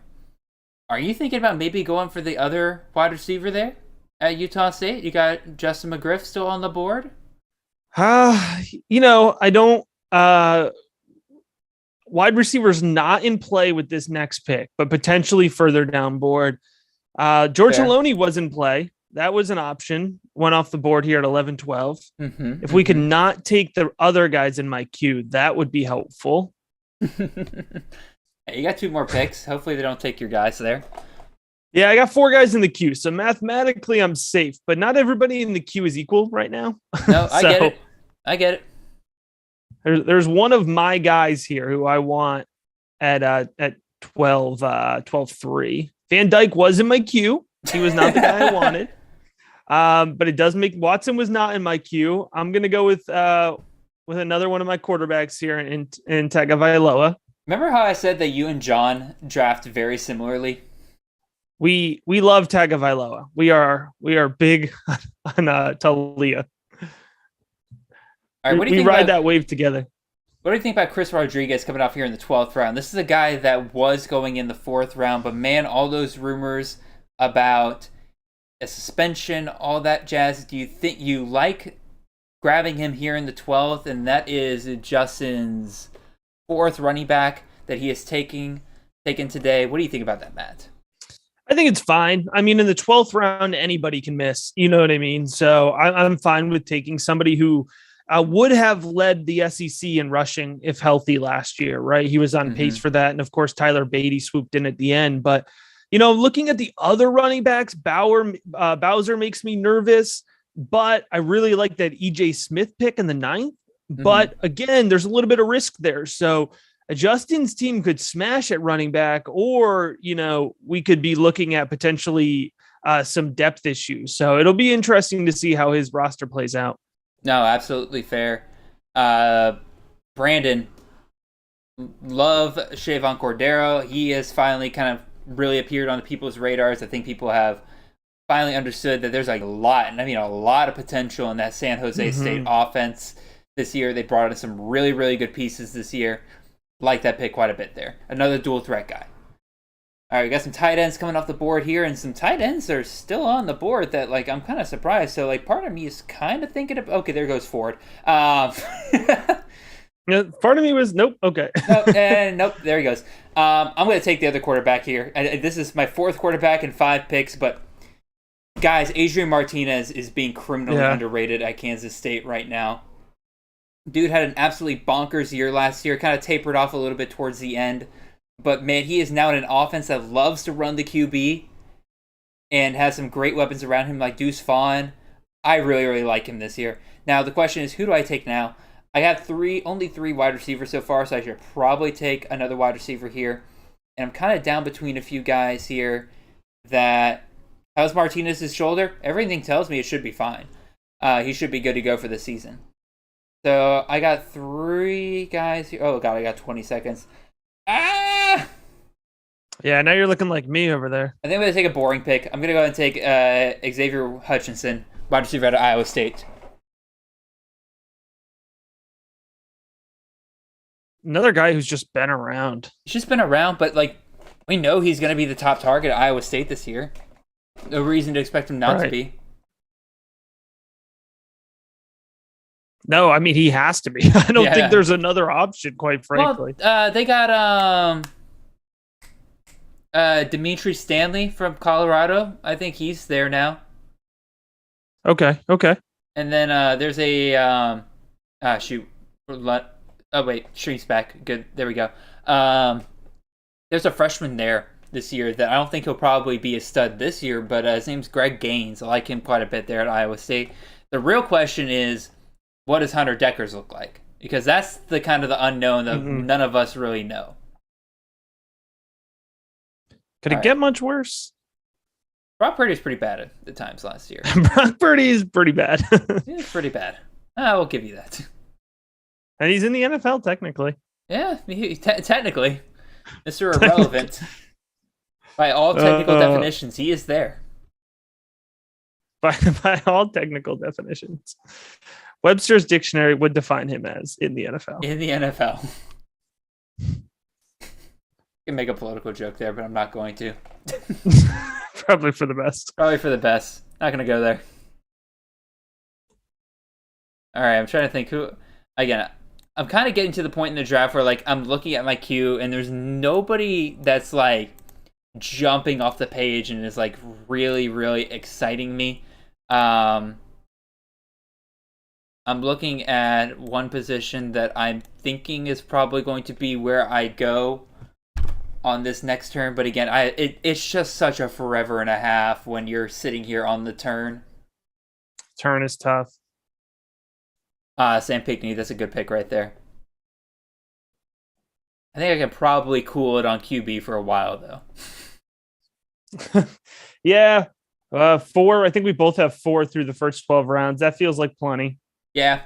Are you thinking about maybe going for the other wide receiver there at Utah State? You got Justin McGriff still on the board? I don't. Wide receivers not in play with this next pick, but potentially further down board. George Haloney was in play. That was an option. Went off the board here at 11-12. If we could not take the other guys in my queue, that would be helpful. Hey, you got 2 more picks. Hopefully they don't take your guys there. Yeah, I got 4 guys in the queue. So mathematically I'm safe, but not everybody in the queue is equal right now. No, I get it. There's one of my guys here who I want at 12-3. Van Dyke was in my queue. He was not the guy I wanted. But it does make Watson was not in my queue. I'm gonna go with another one of my quarterbacks here in Tagovailoa. Remember how I said that you and John draft very similarly? We love Tagovailoa. We are big on Talia. All right, we ride that wave together. What do you think about Chris Rodriguez coming off here in the 12th round? This is a guy that was going in the 4th round, but man, all those rumors about a suspension, all that jazz. Do you think you like grabbing him here in the 12th? And that is Justin's 4th running back that he is taken today. What do you think about that, Matt? I think it's fine. I mean, in the 12th round, anybody can miss. You know what I mean? So I'm fine with taking somebody who would have led the SEC in rushing if healthy last year, right? He was on pace for that. And of course, Tyler Beatty swooped in at the end. But, looking at the other running backs, Bowser makes me nervous, but I really like that EJ Smith pick in the 9th. But again, there's a little bit of risk there. So Justin's team could smash at running back, or, we could be looking at potentially some depth issues. So it'll be interesting to see how his roster plays out. No, absolutely fair. Brandon, love Shavon Cordero. He has finally kind of really appeared on people's radars. I think people have finally understood that there's a lot of potential in that San Jose State offense this year. They brought in some really, really good pieces this year. Like that pick quite a bit there. Another dual threat guy. All right, we got some tight ends coming off the board here, and some tight ends are still on the board that, I'm kind of surprised. So, part of me is kind of thinking of, okay, there goes Ford. Yeah, part of me was, nope, okay. Nope, there he goes. I'm going to take the other quarterback here. And this is my 4th quarterback in 5 picks, but guys, Adrian Martinez is being criminally underrated at Kansas State right now. Dude had an absolutely bonkers year last year, kind of tapered off a little bit towards the end. But, man, he is now in an offense that loves to run the QB and has some great weapons around him like Deuce Vaughn. I really, really like him this year. Now, the question is, who do I take now? I have only 3 wide receivers so far, so I should probably take another wide receiver here. And I'm kind of down between a few guys here that... How's Martinez's shoulder? Everything tells me it should be fine. He should be good to go for the season. So, I got 3 guys here. Oh, God, I got 20 seconds. Yeah, now you're looking like me over there. I think I'm going to take a boring pick. I'm going to go and take Xavier Hutchinson, wide receiver out of Iowa State. Another guy who's just been around. He's just been around, but we know he's going to be the top target at Iowa State this year. No reason to expect him not to be. No, I mean, he has to be. I don't think there's another option, quite frankly. Well, they got Dimitri Stanley from Colorado. I think he's there now. Okay. And then there's a Shrink's back. Good. There we go. There's a freshman there this year that I don't think he'll probably be a stud this year, but his name's Greg Gaines. I like him quite a bit there at Iowa State. The real question is, what does Hunter Deckers look like? Because that's the kind of the unknown that none of us really know. Could it get much worse? Brock Purdy was pretty bad at the times last year. Brock Purdy is pretty bad. He's pretty bad. I will give you that. And he's in the NFL, technically. Yeah, technically. Mr. Irrelevant. By all technical definitions, he is there. By all technical definitions. Webster's dictionary would define him as in the NFL. In the NFL. I can make a political joke there, but I'm not going to. Probably for the best. Probably for the best. Not going to go there. All right, I'm trying to think who... Again, I'm kind of getting to the point in the draft where, like, I'm looking at my queue and there's nobody that's, like, jumping off the page and is, like, really, really exciting me. I'm looking at one position that I'm thinking is probably going to be where I go on this next turn. But again, it's just such a forever and a half when you're sitting here on the turn. Turn is tough. Sam Pinckney, that's a good pick right there. I think I can probably cool it on QB for a while, though. Yeah. 4. I think we both have 4 through the first 12 rounds. That feels like plenty. Yeah.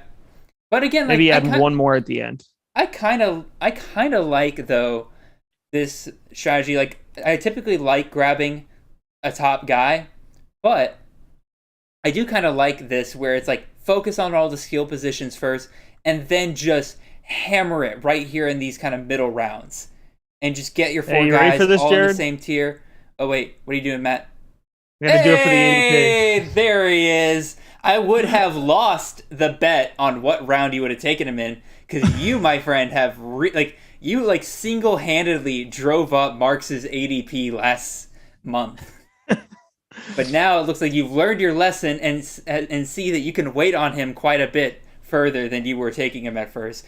But again, maybe add one more at the end. I kind of like, though, this strategy. Like, I typically like grabbing a top guy, but I do kind of like this where it's like focus on all the skill positions first and then just hammer it right here in these kind of middle rounds and just get your 4 guys for this, all Jared? in the same tier. Oh, wait. What are you doing, Matt? We got to do it for the Hey, there he is. I would have lost the bet on what round you would have taken him in because you, my friend, have you single-handedly drove up Marx's ADP last month. But now it looks like you've learned your lesson and see that you can wait on him quite a bit further than you were taking him at first.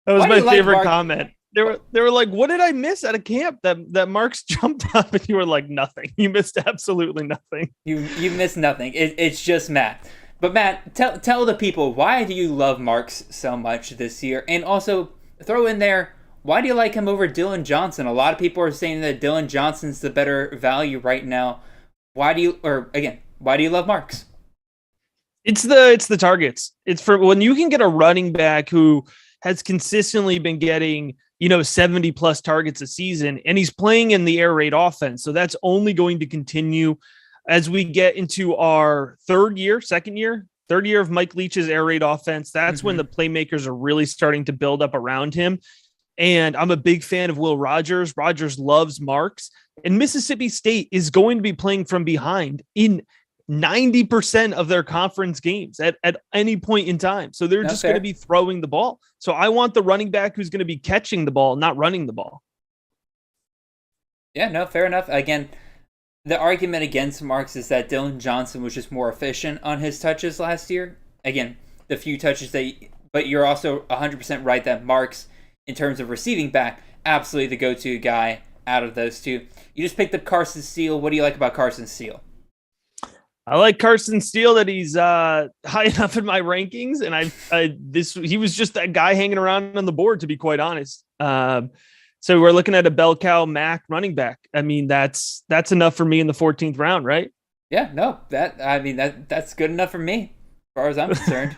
That was my favorite comment. They were like, "What did I miss at a camp that Marks jumped up?" And you were like, "Nothing. You missed absolutely nothing. You missed nothing. It's just Matt." But Matt, tell the people, why do you love Marks so much this year? And also throw in there, why do you like him over Dylan Johnson? A lot of people are saying that Dylan Johnson's the better value right now. Why do you love Marks? It's the targets. It's for when you can get a running back who has consistently been getting 70 plus targets a season, and he's playing in the air raid offense. So that's only going to continue as we get into our third year of Mike Leach's air raid offense. That's when the playmakers are really starting to build up around him. And I'm a big fan of Will Rogers. Rogers loves Marks, and Mississippi State is going to be playing from behind in 90% of their conference games at any point in time. So they're just going to be throwing the ball. So I want the running back who's going to be catching the ball, not running the ball. Yeah, no, fair enough. Again, the argument against Marks is that Dylan Johnson was just more efficient on his touches last year. Again, the few touches but you're also 100% right that Marks, in terms of receiving back, absolutely the go-to guy out of those two. You just picked up Carson Steele. What do you like about Carson Steele? I like Carson Steele that he's high enough in my rankings, and he was just that guy hanging around on the board, to be quite honest. So we're looking at a bell cow MAC running back. I mean, that's enough for me in the 14th round, right? Yeah, no, that's good enough for me, as far as I'm concerned.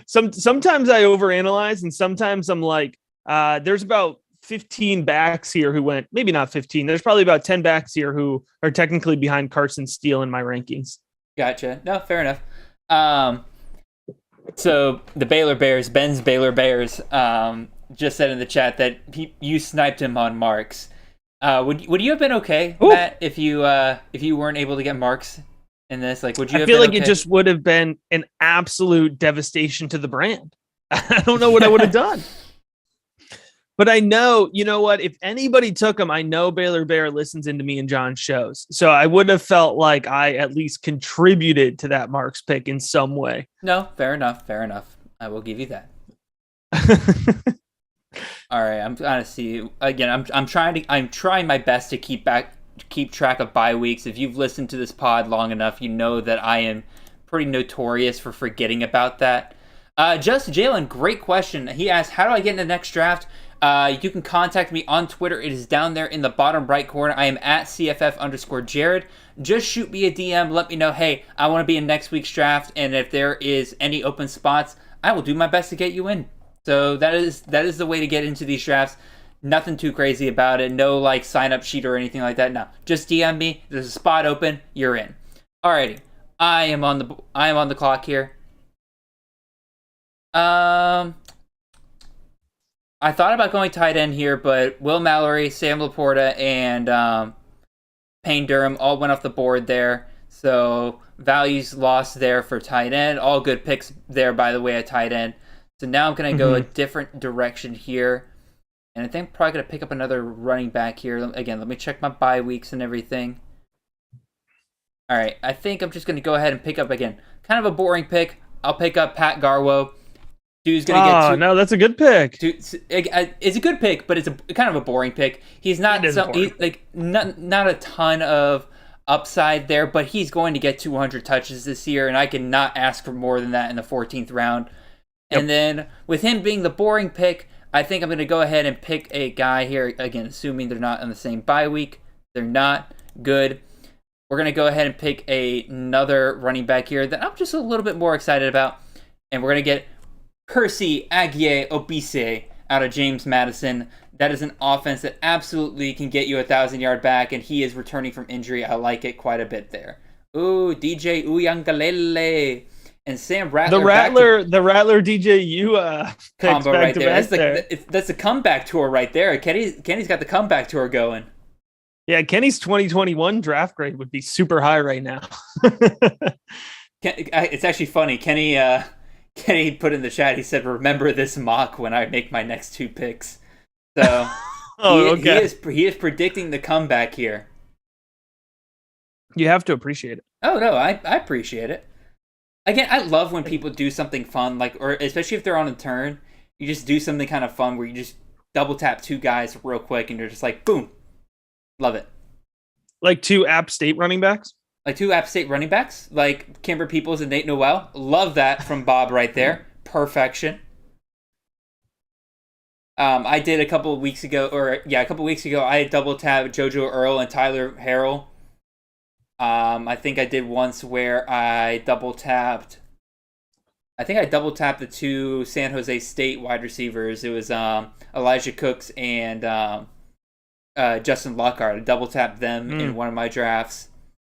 Sometimes I overanalyze, and sometimes I'm like, there's about 15 backs here who went, maybe not 15. There's probably about 10 backs here who are technically behind Carson Steele in my rankings. Gotcha. No, fair enough. So the Ben's Baylor Bears, just said in the chat that you sniped him on Marks. Would you have been okay, Matt, if you weren't able to get Marks in this? Like, would you? I feel like it just would have been an absolute devastation to the brand. I don't know what I would have done. But I know, you know what? If anybody took him, I know Baylor Bear listens into me and John's shows. So I would have felt like I at least contributed to that Marks pick in some way. No, fair enough. I will give you that. All right, I'm trying to see again. I'm trying my best to keep track of bye weeks. If you've listened to this pod long enough, you know that I am pretty notorious for forgetting about that. Just Jalen, great question. He asked, "How do I get in the next draft?" You can contact me on Twitter. It is down there in the bottom right corner. I am at CFF_Jared. Just shoot me a DM. Let me know, hey, I want to be in next week's draft, and if there is any open spots, I will do my best to get you in. So that is the way to get into these drafts. Nothing too crazy about it. No like sign up sheet or anything like that. No, just DM me. There's a spot open. You're in. Alrighty, I am on the clock here. I thought about going tight end here, but Will Mallory, Sam Laporta, and Payne Durham all went off the board there. So values lost there for tight end. All good picks there, by the way, at tight end. So now I'm going to go a different direction here. And I think I'm probably going to pick up another running back here. Again, let me check my bye weeks and everything. All right, I think I'm just going to go ahead and pick up, again, kind of a boring pick. I'll pick up Pat Garwo. Dude's going to get two. No, that's a good pick. It's a good pick, but it's kind of a boring pick. He's not not a ton of upside there, but he's going to get 200 touches this year, and I cannot ask for more than that in the 14th round. Yep. And then with him being the boring pick, I think I'm going to go ahead and pick a guy here, again, assuming they're not on the same bye week. They're not. Good. We're going to go ahead and pick another running back here that I'm just a little bit more excited about. And we're going to get Percy Aguier-Obise out of James Madison. That is an offense that absolutely can get you a 1,000-yard back, and he is returning from injury. I like it quite a bit there. Ooh, DJ Uyangalele. And Sam Rattler. The Rattler DJU combo right there. That's the comeback tour right there. Kenny's got the comeback tour going. Yeah, Kenny's 2021 draft grade would be super high right now. It's actually funny. Kenny put in the chat, he said, remember this mock when I make my next two picks. So he is predicting the comeback here. You have to appreciate it. Oh, no, I appreciate it. Again, I love when people do something fun, or especially if they're on a turn, you just do something kind of fun where you just double tap two guys real quick and you're just like, boom. Love it. Like two App State running backs? Like two App State running backs, like Kimber Peoples and Nate Noel. Love that from Bob right there. Perfection. I did a couple of weeks ago, I double tapped JoJo Earl and Tyler Harrell. I think I did once where I double tapped the two San Jose State wide receivers. It was Elijah Cooks and Justin Lockhart. I double tapped them in one of my drafts.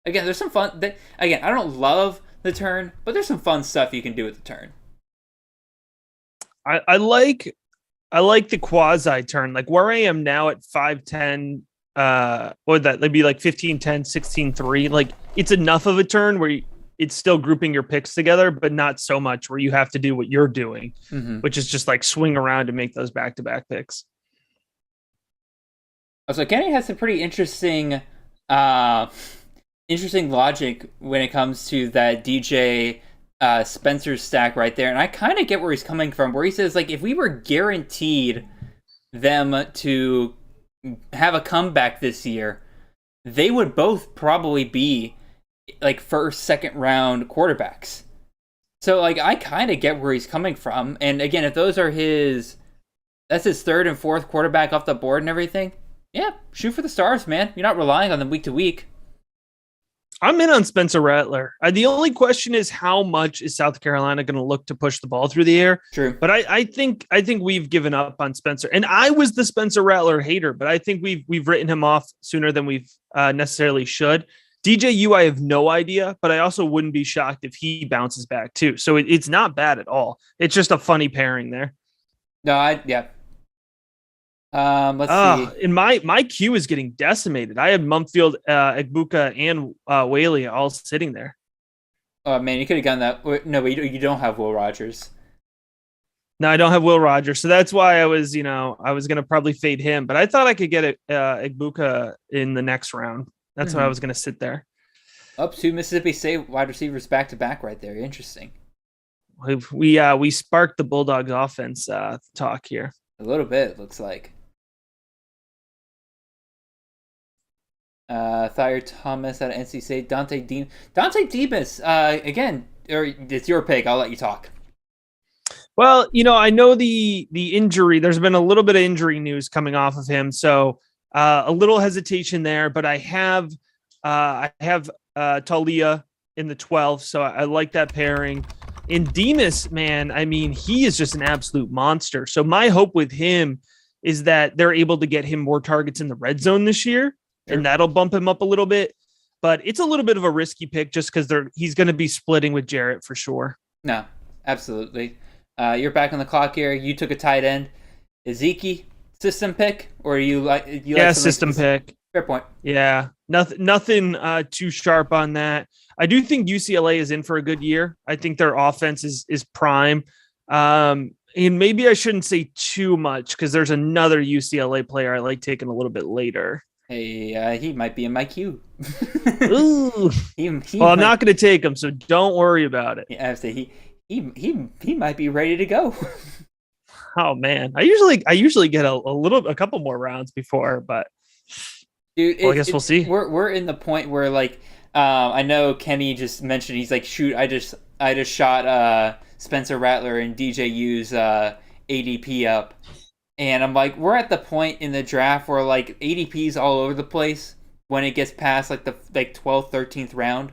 Again, there's some fun. Again, I don't love the turn, but there's some fun stuff you can do with the turn. I like the quasi turn, like where I am now at 5'10". What would that? That'd be like 15-10, 16-3. Like it's enough of a turn where it's still grouping your picks together, but not so much where you have to do what you're doing, which is just like swing around and make those back-to-back picks. So Kenny has some pretty interesting logic when it comes to that DJ Spencer stack right there. And I kind of get where he's coming from, where he says, like, if we were guaranteed them to have a comeback this year, they would both probably be like first, second round quarterbacks. So like I kind of get where he's coming from. And again, if those are that's his third and fourth quarterback off the board and everything, yeah, shoot for the stars, man. You're not relying on them week to week. I'm in on Spencer Rattler. The only question is how much is South Carolina going to look to push the ball through the air? True. But I think we've given up on Spencer. And I was the Spencer Rattler hater, but I think we've written him off sooner than we've necessarily should. DJU, I have no idea, but I also wouldn't be shocked if he bounces back too. So it's not bad at all. It's just a funny pairing there. No, yeah. Let's see. And my queue is getting decimated. I had Mumfield, Egbuka, and Whaley all sitting there. Oh man, you could have gone that. No, but you don't have Will Rogers. No, I don't have Will Rogers, so that's why I was gonna probably fade him. But I thought I could get Egbuka in the next round. That's why I was gonna sit there. Up to Mississippi State wide receivers back to back right there. Interesting. We sparked the Bulldogs offense talk here. A little bit, looks like. Thayer Thomas out of NC State. Dante Demas. Again, or it's your pick. I'll let you talk. Well, I know the injury. There's been a little bit of injury news coming off of him, so a little hesitation there. But I have Talia in the 12th, so I like that pairing. And Demas, man, I mean, he is just an absolute monster. So my hope with him is that they're able to get him more targets in the red zone this year, and that'll bump him up a little bit. But it's a little bit of a risky pick just because he's going to be splitting with Jarrett for sure. No, absolutely. You're back on the clock here. You took a tight end. Ezekiel, system pick, or system pick. Fair point. Yeah, nothing too sharp on that. I do think UCLA is in for a good year. I think their offense is prime. And maybe I shouldn't say too much because there's another UCLA player I like taking a little bit later. Hey, he might be in my queue. Ooh. I'm not going to take him, so don't worry about it. Yeah, I say he might be ready to go. Oh man, I usually get a couple more rounds before, but dude, I guess we'll see. We're in the point where I know Kenny just mentioned he's like, shoot, I just shot Spencer Rattler and DJU's ADP up. And I'm like, we're at the point in the draft where ADP's all over the place when it gets past the 12th, 13th round.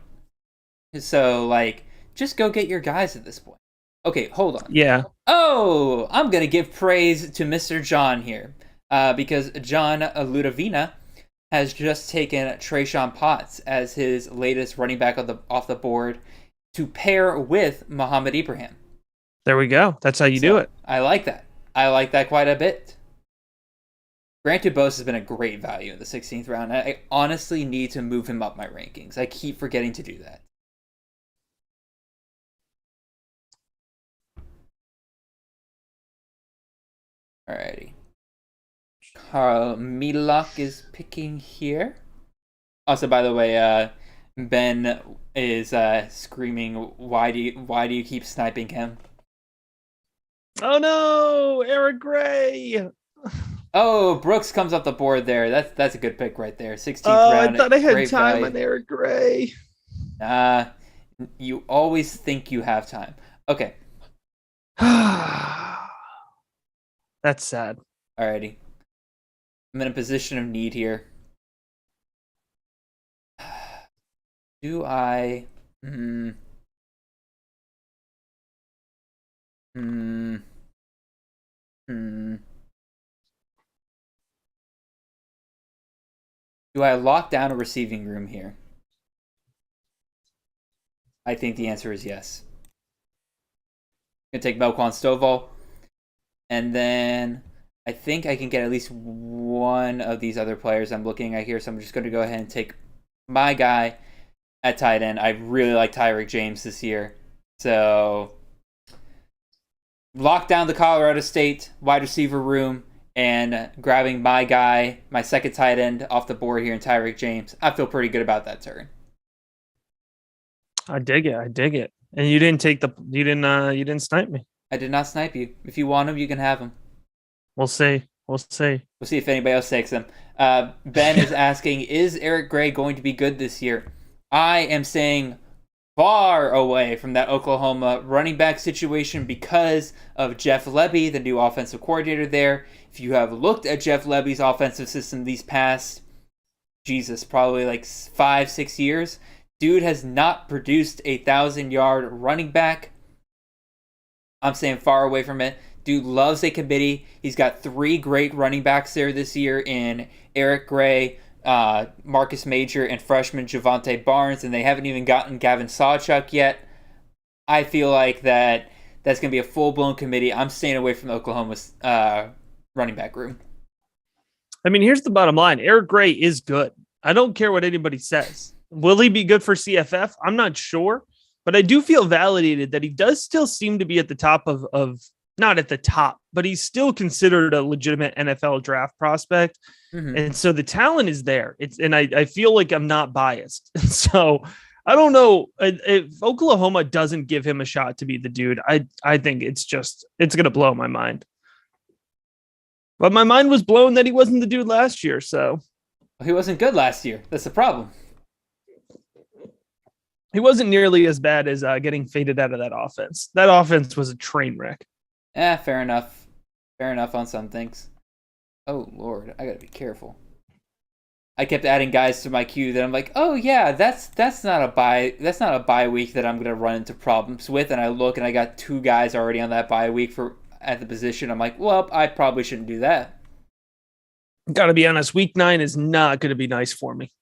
So just go get your guys at this point. Okay, hold on. Yeah. Oh, I'm going to give praise to Mr. John here because John Ludovina has just taken Trayshawn Potts as his latest running back off the board to pair with Muhammad Ibrahim. There we go. That's how you do it. I like that. I like that quite a bit. Granted, Bose has been a great value in the 16th round. I honestly need to move him up my rankings. I keep forgetting to do that. Alrighty. Carl Milok is picking here. Also, by the way, Ben is screaming, "Why do you keep sniping him?" Oh no, Eric Gray. Oh, Brooks comes off the board there. That's a good pick right there. 16th round. I thought I had time on Eric Gray. You always think you have time. Okay. That's sad. Alrighty. I'm in a position of need here. Do I... Do I lock down a receiving room here? I think the answer is yes. I'm going to take Melquan Stovall. And then I think I can get at least one of these other players I'm looking at here. So I'm just going to go ahead and take my guy at tight end. I really like Tyreek James this year. So lock down the Colorado State wide receiver room and grabbing my guy, my second tight end off the board here in Tyreek James. I feel pretty good about that turn. I dig it. And you didn't snipe me. I did not snipe you. If you want him, you can have him. We'll see. We'll see if anybody else takes him. Ben is asking, is Eric Gray going to be good this year? I am saying far away from that Oklahoma running back situation because of Jeff Lebby, the new offensive coordinator there. If you have looked at Jeff Lebby's offensive system these past, probably 5-6 years, dude has not produced a 1,000-yard running back. I'm saying far away from it. Dude loves a committee. He's got 3 great running backs there this year in Eric Gray, Marcus Major, and freshman Javonte Barnes, and they haven't even gotten Gavin Sawchuk yet. I feel like that's going to be a full-blown committee. I'm staying away from Oklahoma's running back room. I mean, here's the bottom line. Eric Gray is good. I don't care what anybody says. Will he be good for CFF? I'm not sure. But I do feel validated that he does still seem to be at the top of not at the top, but he's still considered a legitimate NFL draft prospect. Mm-hmm. And so the talent is there. I feel like I'm not biased. So I don't know if Oklahoma doesn't give him a shot to be the dude. I think it's going to blow my mind. But my mind was blown that he wasn't the dude last year. So he wasn't good last year. That's the problem. He wasn't nearly as bad as getting faded out of that offense. That offense was a train wreck. Fair enough. Fair enough on some things. Oh Lord, I gotta be careful. I kept adding guys to my queue that I'm like, oh yeah, that's not a bye week that I'm gonna run into problems with. And I look and I got 2 guys already on that bye week at the position. I'm like, well, I probably shouldn't do that. Gotta be honest, week 9 is not gonna be nice for me.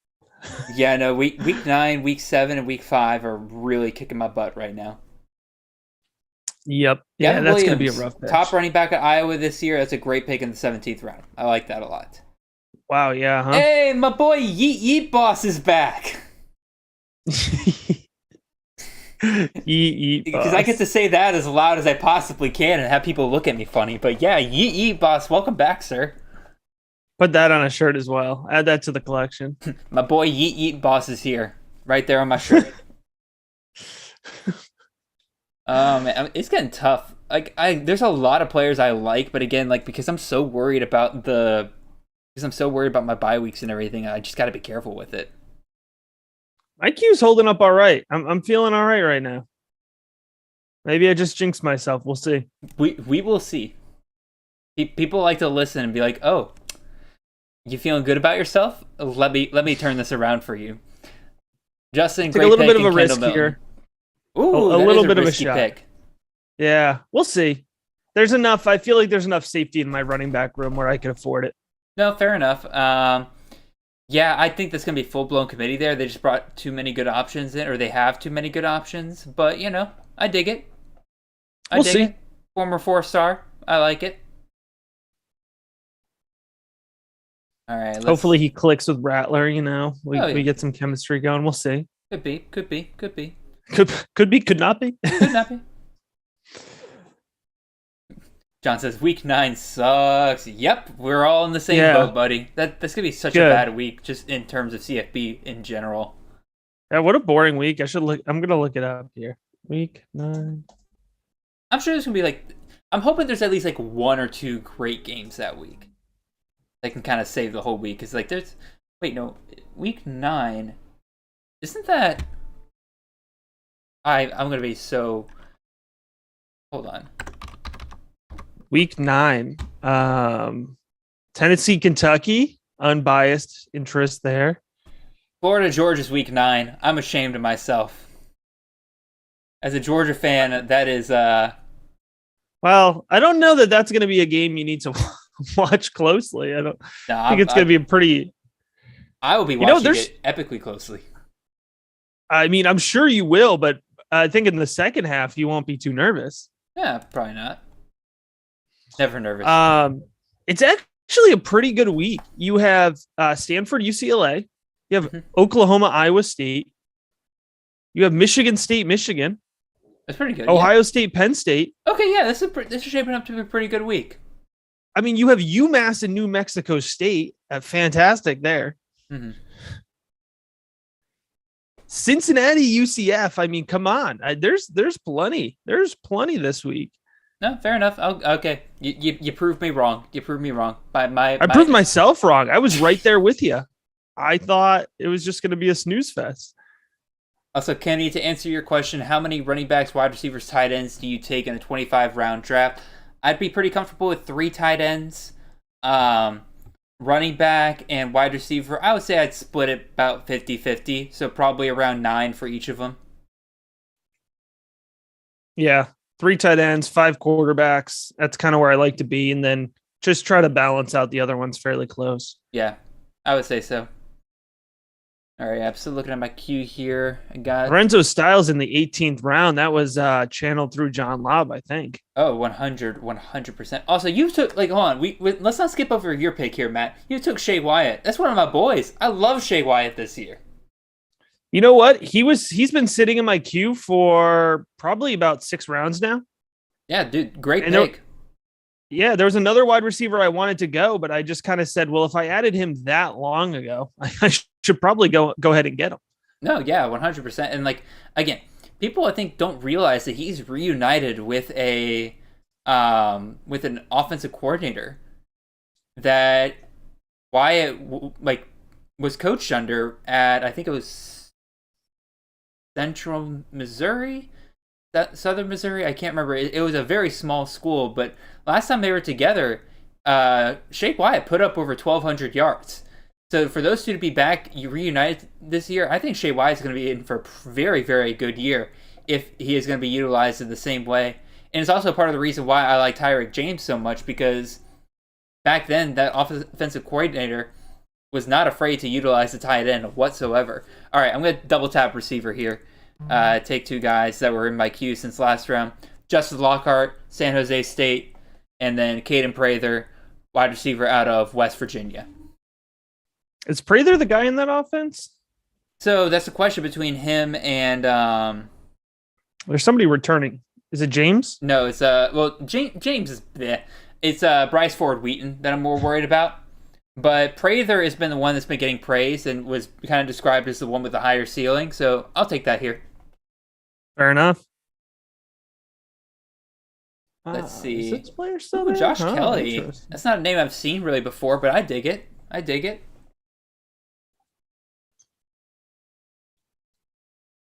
Yeah, no, week 9, week 7, and week 5 are really kicking my butt right now. Yep. Yeah, Gavin that's Williams, gonna be a rough pitch. Top running back at Iowa this year. That's a great pick in the 17th round. I like that a lot. Wow, yeah, huh? Hey, my boy Yeet Yeet Boss is back. Yeet Because I get to say that as loud as I possibly can and have people look at me funny. But yeah, Yeet Yeet Boss, welcome back, sir. Put that on a shirt as well. Add that to the collection. My boy Yeet Yeet Boss is here. Right there on my shirt. Man, it's getting tough. Like there's a lot of players I like, but again, like because I'm so worried about my bye weeks and everything, I just got to be careful with it. My queue's holding up all right. I'm feeling all right now. Maybe I just jinxed myself. We'll see. We will see. People like to listen and be like, "Oh, you feeling good about yourself? Let me turn this around for you." Justin, take a little bit of a risk here. Ooh, a little bit of a shot. Pick. Yeah, we'll see. There's enough. I feel like there's enough safety in my running back room where I can afford it. No, fair enough. Yeah, I think that's going to be full-blown committee there. They just brought too many good options in, or they have too many good options. But, I dig it. We'll see. It. Former 4-star. I like it. All right. Hopefully he clicks with Rattler, We get some chemistry going. We'll see. Could be. Could be, could not be. Could not be. John says, week 9 sucks. Yep, we're all in the same boat, buddy. That's going to be such a bad week, just in terms of CFB in general. Yeah, what a boring week. I'm going to look it up here. Week 9. I'm sure there's going to be, I'm hoping there's at least, 1 or 2 great games that week. That can kind of save the whole week. Because, week 9, isn't that... I'm going to be so... Hold on. Week 9, Tennessee, Kentucky, unbiased interest there. Florida, Georgia's week 9. I'm ashamed of myself. As a Georgia fan, that is... Well, I don't know that that's going to be a game you need to watch closely. I think it's going to be a pretty... I will be watching it epically closely. I mean, I'm sure you will, but I think in the second half, you won't be too nervous. Yeah, probably not. Never nervous. It's actually a pretty good week. You have Stanford, UCLA. You have Oklahoma, Iowa State. You have Michigan State, Michigan. That's pretty good. Ohio State, Penn State. Okay, yeah, this is shaping up to be a pretty good week. I mean, you have UMass and New Mexico State. Fantastic there. Mm-hmm. Cincinnati, UCF. I mean, come on. There's plenty. There's plenty this week. No, fair enough. Okay, you proved me wrong. You proved me wrong. I proved myself wrong. I was right there with you. I thought it was just going to be a snooze fest. Also, Kenny, to answer your question, how many running backs, wide receivers, tight ends do you take in a 25-round draft? I'd be pretty comfortable with 3 tight ends, running back, and wide receiver. I would say I'd split it about 50-50, so probably around 9 for each of them. Yeah. 3 tight ends, 5 quarterbacks. That's kind of where I like to be. And then just try to balance out the other ones fairly close. Yeah, I would say so. All right, I'm still looking at my queue here. I got Lorenzo Styles in the 18th round. That was channeled through John Lobb, I think. Oh, 100%. Also, you took, hold on. Let's not skip over your pick here, Matt. You took Shea Wyatt. That's one of my boys. I love Shea Wyatt this year. You know what? He's been sitting in my queue for probably about 6 rounds now. Yeah, dude, great pick. There was another wide receiver I wanted to go, but I just kind of said, well, if I added him that long ago, I should probably go ahead and get him. No, yeah, 100%. And again, people I think don't realize that he's reunited with an offensive coordinator that Wyatt was coached under at, I think it was Central Missouri. Southern Missouri. I can't remember. It was a very small school, but last time they were together, Shake Wyatt put up over 1,200 yards. So for those two to be back reunited this year, I think Shea Wyatt is going to be in for a very, very good year if he is going to be utilized in the same way. And it's also part of the reason why I like Tyreek James so much, because back then that offensive coordinator was not afraid to utilize the tight end whatsoever. All right, I'm going to double tap receiver here. Take two guys that were in my queue since last round. Justin Lockhart, San Jose State, and then Caden Prather, wide receiver out of West Virginia. Is Prather the guy in that offense? So that's the question between him and there's somebody returning. Is it James? No, it's James is it's Bryce Ford Wheaton that I'm more worried about. But Prather has been the one that's been getting praised and was kind of described as the one with the higher ceiling, so I'll take that here. Fair enough. Let's see. Is this player still there? Josh Kelly. That's not a name I've seen really before, but I dig it.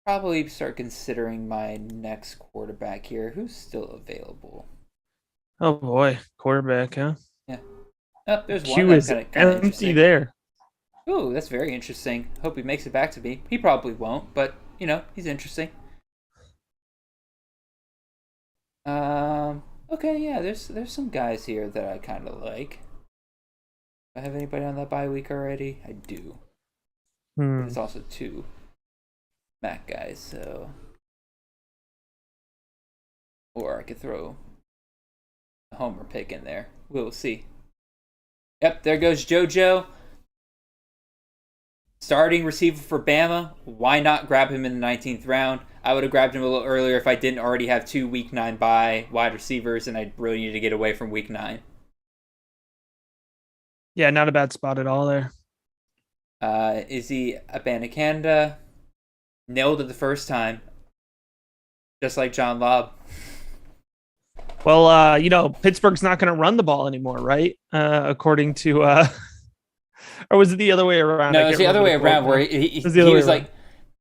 Probably start considering my next quarterback here. Who's still available? Oh boy, quarterback, huh? Yeah. Oh, there's one. Q is empty there. Ooh, that's very interesting. Hope he makes it back to me. He probably won't, but he's interesting. Okay, yeah, there's some guys here that I kind of like. Do I have anybody on that bye week already? I do. There's also two Mac guys, so. Or I could throw a homer pick in there. We'll see. Yep, there goes JoJo. Starting receiver for Bama. Why not grab him in the 19th round? I would have grabbed him a little earlier if I didn't already have 2 Week 9 bye wide receivers, and I really needed to get away from Week 9. Yeah, not a bad spot at all there. Izzy Abanikanda nailed it the first time, just like John Lobb. Well, Pittsburgh's not going to run the ball anymore, right? According to, or was it the other way around? No, it's the other way around where he was like,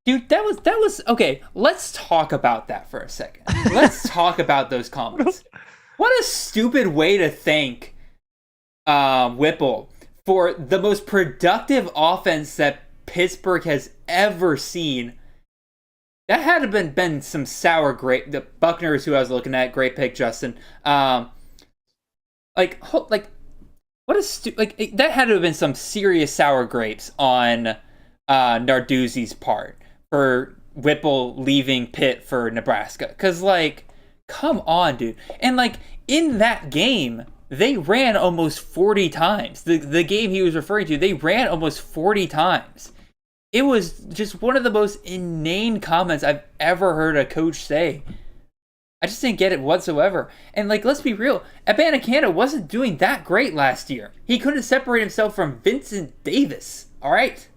dude, that was okay. Let's talk about that for a second. Let's talk about those comments. What a stupid way to thank Whipple for the most productive offense that Pittsburgh has ever seen. That had to have been some sour grape. The Buckners, who I was looking at, great pick, Justin. What a that had to have been some serious sour grapes on Narduzzi's part for Whipple leaving Pitt for Nebraska. Because, come on, dude. And, in that game, they ran almost 40 times. The game he was referring to, they ran almost 40 times. It was just one of the most inane comments I've ever heard a coach say. I just didn't get it whatsoever. And, let's be real. Abanikanda wasn't doing that great last year. He couldn't separate himself from Vincent Davis. All right?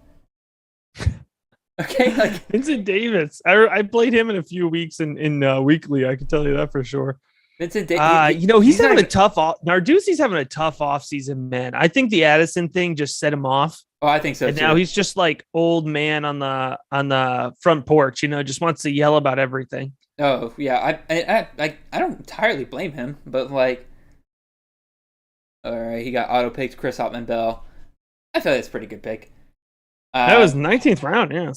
Okay? Vincent Davis. I played him in a few weeks in weekly. I can tell you that for sure. Vincent Davis. He's having a tough Narduzzi's having a tough offseason, man. I think the Addison thing just set him off. Oh, I think so, and too. Now he's just like old man on the front porch, just wants to yell about everything. Oh, yeah. I don't entirely blame him, but all right, he got auto picked Chris Hotman-Bell. I feel like that's a pretty good pick. That was 19th round, yeah.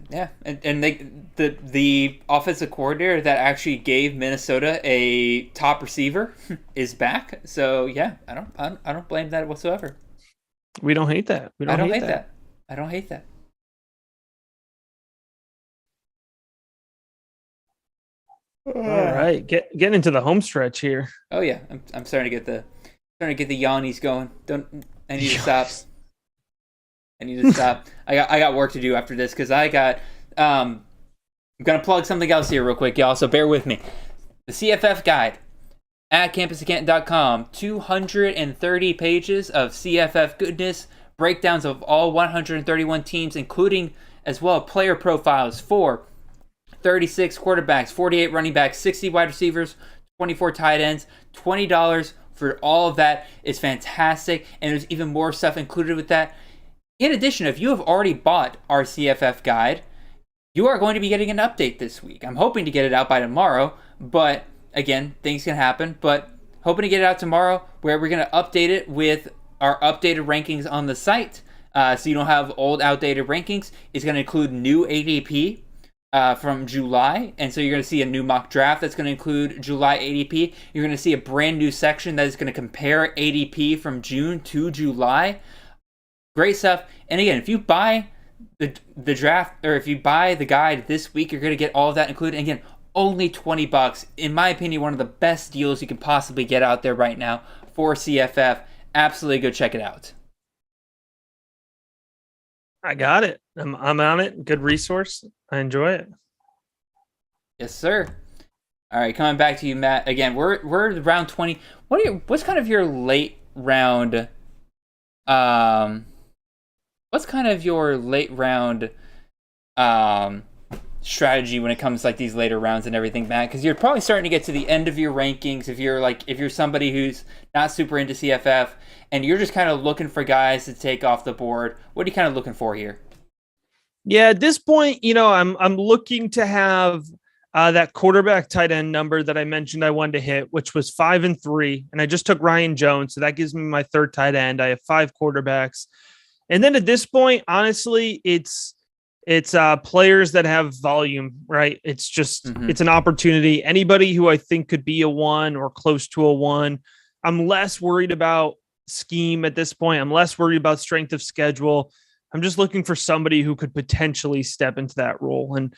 Yeah, and the offensive coordinator that actually gave Minnesota a top receiver is back. So yeah, I don't blame that whatsoever. We don't hate that. I don't hate that. I don't hate that. All right, getting into the home stretch here. Oh yeah, I'm starting to get the yawnies going. I need to stop. I got work to do after this because I got. I'm gonna plug something else here real quick, y'all. So bear with me. The CFF guide at campusofcanton.com. 230 pages of CFF goodness, breakdowns of all 131 teams, including as well player profiles for 36 quarterbacks, 48 running backs, 60 wide receivers, 24 tight ends. $20 for all of that is fantastic, and there's even more stuff included with that. In addition, if you have already bought our CFF guide, you are going to be getting an update this week. I'm hoping to get it out by tomorrow, but again, things can happen. But hoping to get it out tomorrow, where we're going to update it with our updated rankings on the site. So you don't have old, outdated rankings. It's going to include new ADP from July. And so you're going to see a new mock draft that's going to include July ADP. You're going to see a brand new section that is going to compare ADP from June to July. Great stuff. And again, if you buy the draft, or if you buy the guide this week, you're going to get all of that included. And again, only $20. In my opinion, one of the best deals you can possibly get out there right now for CFF. Absolutely go check it out. I got it. I'm on it. Good resource. I enjoy it. Yes, sir. All right, coming back to you, Matt. Again, we're round 20. What's kind of your late round strategy when it comes to like these later rounds and everything, Matt? Because you're probably starting to get to the end of your rankings if you're somebody who's not super into CFF and you're just kind of looking for guys to take off the board. What are you kind of looking for here? Yeah, at this point, I'm looking to have that quarterback tight end number that I mentioned I wanted to hit, which was 5 and 3, and I just took Ryan Jones, so that gives me my third tight end. I have 5 quarterbacks, and then at this point, honestly, it's players that have volume, right? It's just It's an opportunity. Anybody who I think could be a 1 or close to a 1. I'm less worried about scheme at this point. I'm less worried about strength of schedule. I'm just looking for somebody who could potentially step into that role. And,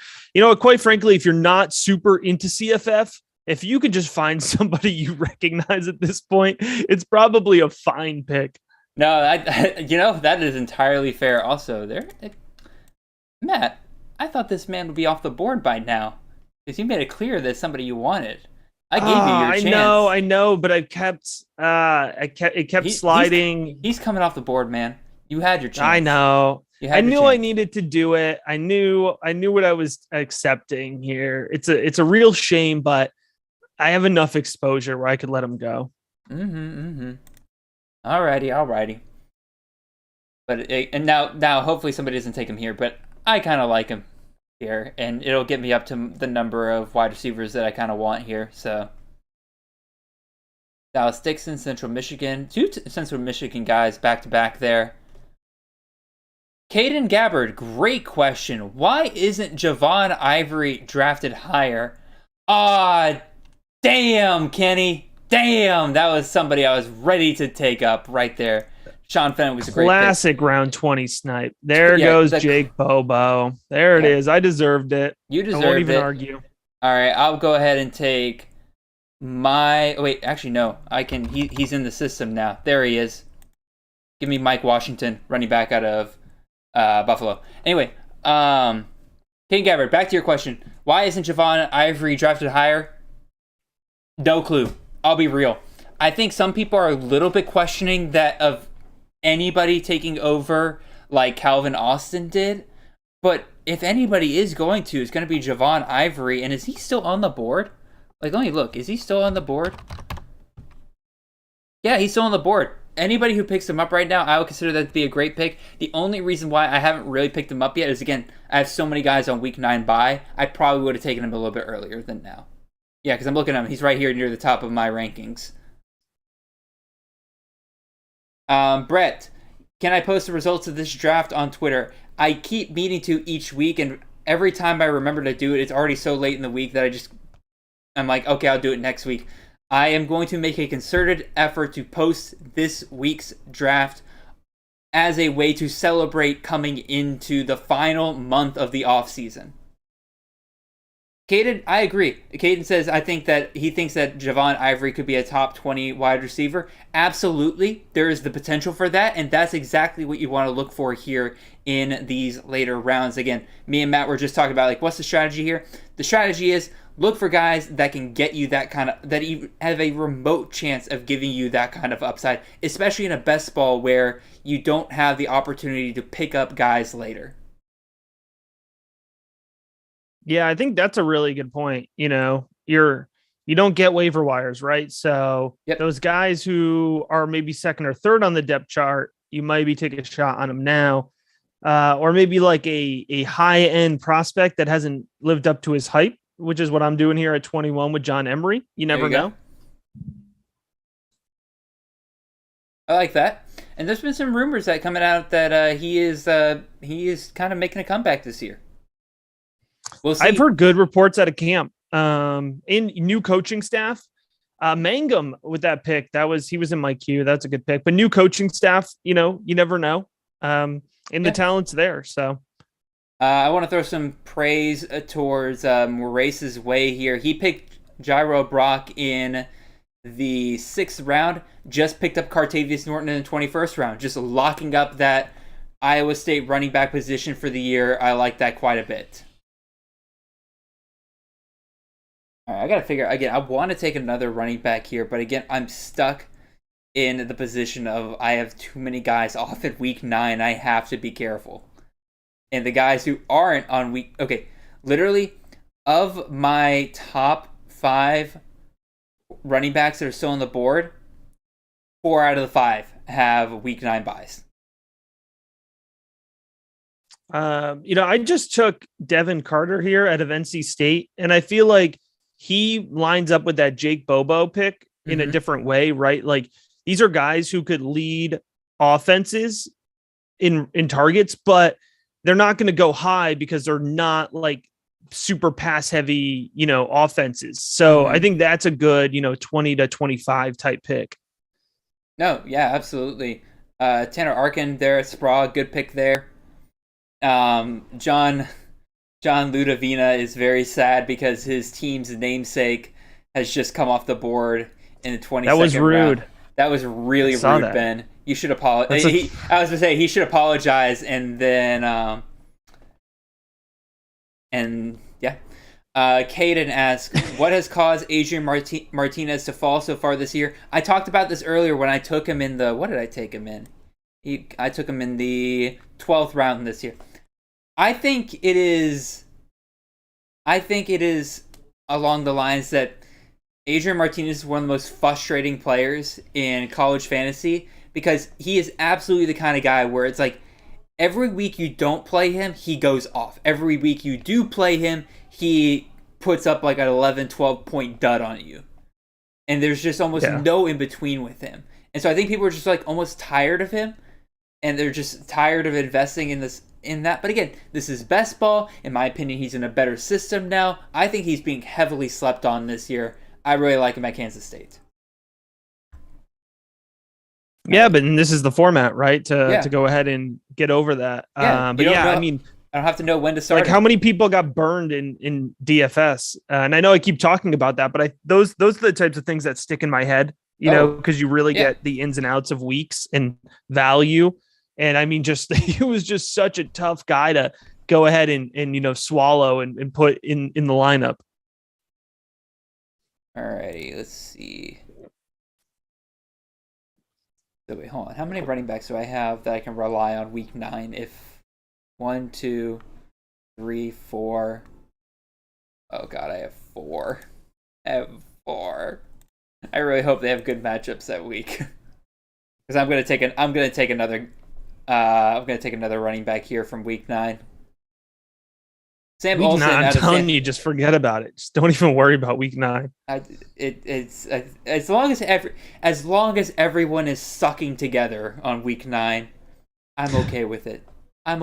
quite frankly, if you're not super into CFF, if you could just find somebody you recognize at this point, it's probably a fine pick. No, that is entirely fair. Also, Matt, I thought this man would be off the board by now because you made it clear that somebody you wanted. I gave you your chance. I know, but it kept sliding. He's coming off the board, man. You had your chance. I know. I knew I needed to do it. I knew what I was accepting here. It's a real shame, but I have enough exposure where I could let him go. Alrighty. But and now hopefully somebody doesn't take him here, but I kind of like him here, and it'll get me up to the number of wide receivers that I kind of want here. So Dallas Dixon, Central Michigan, 2 Central Michigan guys back to back there. Caden Gabbard, great question. Why isn't Javon Ivory drafted higher? Damn, Kenny. Damn, that was somebody I was ready to take up right there. Sean Fenton was a great classic round 20 snipe. There goes Jake Bobo. There it is. I deserved it. You deserved it. I won't even argue. All right, I'll go ahead and take wait, actually no. I can he's in the system now. There he is. Give me Mike Washington, running back out of Buffalo. Anyway, Caden Gabbard, back to your question. Why isn't Javon Ivory drafted higher? No clue. I'll be real. I think some people are a little bit questioning that of anybody taking over like Calvin Austin did. But if anybody is going to, it's going to be Javon Ivory. And is he still on the board? Like, let me look. Is he still on the board? Yeah, he's still on the board. Anybody who picks him up right now, I would consider that to be a great pick. The only reason why I haven't really picked him up yet is, again, I have so many guys on week 9 bye. I probably would have taken him a little bit earlier than now. Yeah, because I'm looking at him. He's right here near the top of my rankings. Brett, can I post the results of this draft on Twitter? I keep meaning to each week, and every time I remember to do it, it's already so late in the week that I'm like, okay, I'll do it next week. I am going to make a concerted effort to post this week's draft as a way to celebrate coming into the final month of the offseason. Caden, I agree. Caden says, I think that he thinks that Javon Ivory could be a top 20 wide receiver. Absolutely. There is the potential for that, and that's exactly what you want to look for here in these later rounds. Again, me and Matt were just talking about, like, what's the strategy here? The strategy is look for guys that can get you that kind of, that even have a remote chance of giving you that kind of upside, especially in a best ball where you don't have the opportunity to pick up guys later. Yeah, I think that's a really good point. You don't get waiver wires, right? So Those guys who are maybe second or third on the depth chart, you might be taking a shot on them now. or maybe like a high end prospect that hasn't lived up to his hype, which is what I'm doing here at 21 with John Emery. You never know. I like that. And there's been some rumors that coming out that he is kind of making a comeback this year. We'll see. I've heard good reports out of camp. In new coaching staff, Mangum with that pick, he was in my queue. That's a good pick. But new coaching staff, you never know. The talent's there. So I want to throw some praise towards Morace's way here. He picked Gyro Brock in the 6th round, just picked up Cartavius Norton in the 21st round, just locking up that Iowa State running back position for the year. I like that quite a bit. All right, I got to figure, again, I want to take another running back here, but again, I'm stuck in the position of I have too many guys off at week 9. I have to be careful. And the guys who aren't on literally, of my top 5 running backs that are still on the board, 4 out of the 5 have week 9 buys. I just took Devin Carter here out of NC State, and I feel like he lines up with that Jake Bobo pick in a different way, right? Like, these are guys who could lead offenses in targets, but they're not going to go high because they're not like super pass heavy, offenses. So I think that's a good, 20 to 25 type pick. No, yeah, absolutely. Tanner Arkin there at Sprague, good pick there. John Ludavina is very sad because his team's namesake has just come off the board in the 22nd That was rude. round. That was really rude, Ben. You should apologize. I was going to say he should apologize, and then Caden asks, what has caused Adrian Martinez to fall so far this year? I talked about this earlier when I took him in what did I take him in? I took him in the 12th round this year. I think it is along the lines that Adrian Martinez is one of the most frustrating players in college fantasy because he is absolutely the kind of guy where it's like every week you don't play him, he goes off. Every week you do play him, he puts up like an 11, 12 point dud on you. And there's just almost no in between with him. And so I think people are just like almost tired of him, and they're just tired of investing in that. But again, this is best ball. In my opinion, he's in a better system now. I think he's being heavily slept on this year. I really like him at Kansas State. Yeah, but this is the format, right? To go ahead and get over that. I don't have to know when to start. Like, how many people got burned in DFS? And I know I keep talking about that, but those are the types of things that stick in my head, because you really get the ins and outs of weeks and value. And I mean, just he was just such a tough guy to go ahead and swallow and put in the lineup. Alrighty, let's see. So wait, hold on. How many running backs do I have that I can rely on week 9? If 1, 2, 3, 4. Oh god, I have 4. I really hope they have good matchups that week. Because I'm gonna take another running back here from week 9. Sam week Olsen. 9, I'm telling you, just forget about it. Just don't even worry about week 9. It's as long as everyone is sucking together on week 9, I'm okay with it. We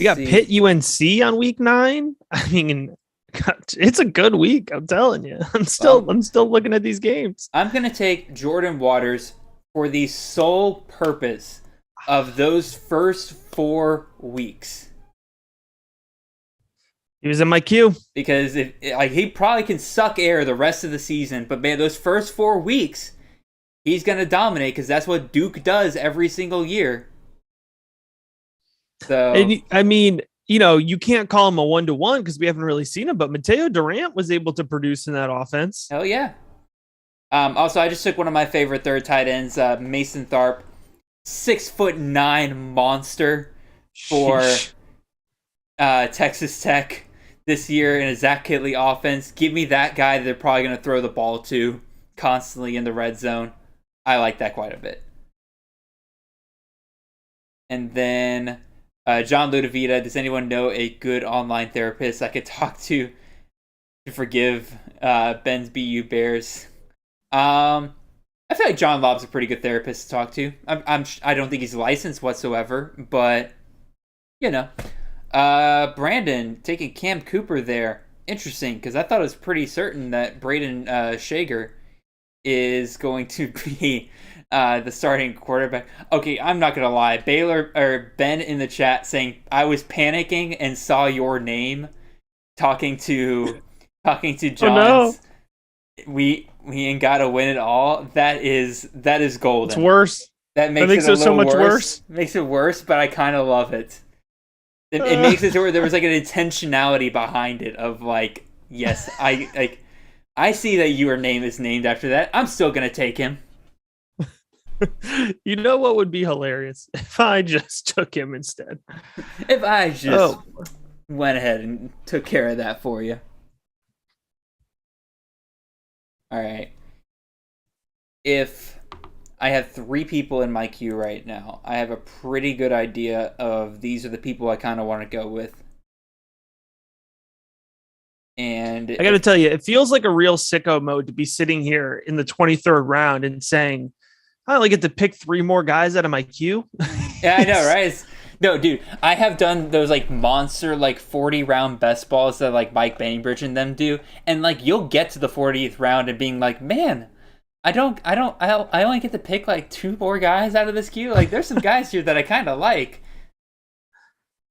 got Pitt UNC on week 9. I mean, God, it's a good week. I'm telling you. I'm still looking at these games. I'm gonna take Jordan Waters for the sole purpose of those first 4 weeks. He was in my queue. Because he probably can suck air the rest of the season, but man, those first 4 weeks, he's going to dominate because that's what Duke does every single year. So, and, I mean, you can't call him a 1-to-1 because we haven't really seen him, but Mateo Durant was able to produce in that offense. Hell yeah. Also, I just took one of my favorite third tight ends, Mason Tharp, 6'9" monster for Texas Tech this year in a Zach Kittley offense. Give me that guy that they're probably going to throw the ball to constantly in the red zone. I like that quite a bit. And then John Ludovita, does anyone know a good online therapist I could talk to forgive Ben's BU Bears? I feel like John Lobb's a pretty good therapist to talk to. I don't think he's licensed whatsoever, but Brandon taking Cam Cooper there. Interesting, because I thought it was pretty certain that Braden Shager is going to be the starting quarterback. Okay, I'm not gonna lie. Ben in the chat saying I was panicking and saw your name talking to John. Oh, no. We ain't gotta win it all. That is golden. It's worse. That makes it so much worse. Makes it worse, but I kind of love it. It makes it to where there was like an intentionality behind it of like, yes, I see that your name is named after that. I'm still gonna take him. You know what would be hilarious if I just took him instead. If I just went ahead and took care of that for you. All right. If I have 3 people in my queue right now, I have a pretty good idea of these are the people I kind of want to go with. And I got to tell you, it feels like a real sicko mode to be sitting here in the 23rd round and saying, I only get to pick 3 more guys out of my queue. Yeah, I know, right? No, dude, I have done those like monster 40 round best balls that like Mike Bainbridge and them do, and like you'll get to the 40th round and being like, man, I only get to pick 2 more guys out of this queue. Like there's some guys here that I kind of like.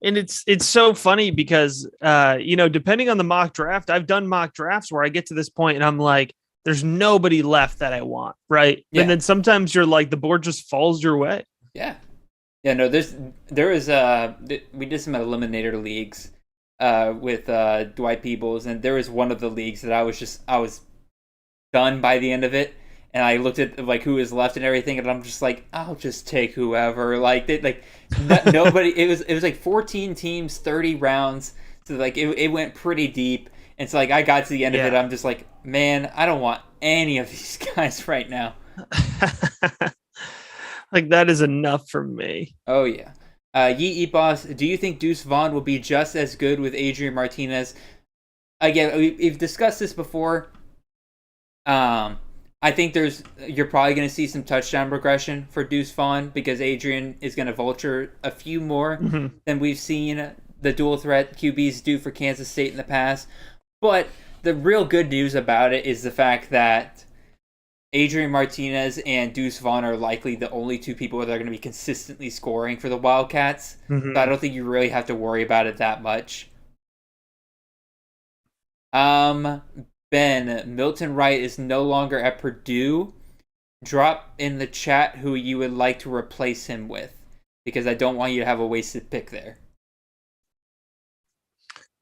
And it's so funny because depending on the mock draft, I've done mock drafts where I get to this point and I'm like, there's nobody left that I want, right? Yeah. And then sometimes you're like the board just falls your way. Yeah. Yeah, no, we did some eliminator leagues with Dwight Peebles, and there was one of the leagues that I was done by the end of it, and I looked at who was left and everything, and I'm just like, I'll just take whoever. Nobody. It was 14 teams, 30 rounds, so it went pretty deep, and so I got to the end of it, I'm just like, man, I don't want any of these guys right now. That is enough for me. Oh, yeah. Yee Boss, do you think Deuce Vaughn will be just as good with Adrian Martinez? Again, we've discussed this before. I think you're probably going to see some touchdown regression for Deuce Vaughn because Adrian is going to vulture a few more than we've seen the dual threat QBs do for Kansas State in the past. But the real good news about it is the fact that Adrian Martinez and Deuce Vaughn are likely the only 2 people that are going to be consistently scoring for the Wildcats. So I don't think you really have to worry about it that much. Ben, Milton Wright is no longer at Purdue. Drop in the chat who you would like to replace him with, because I don't want you to have a wasted pick there.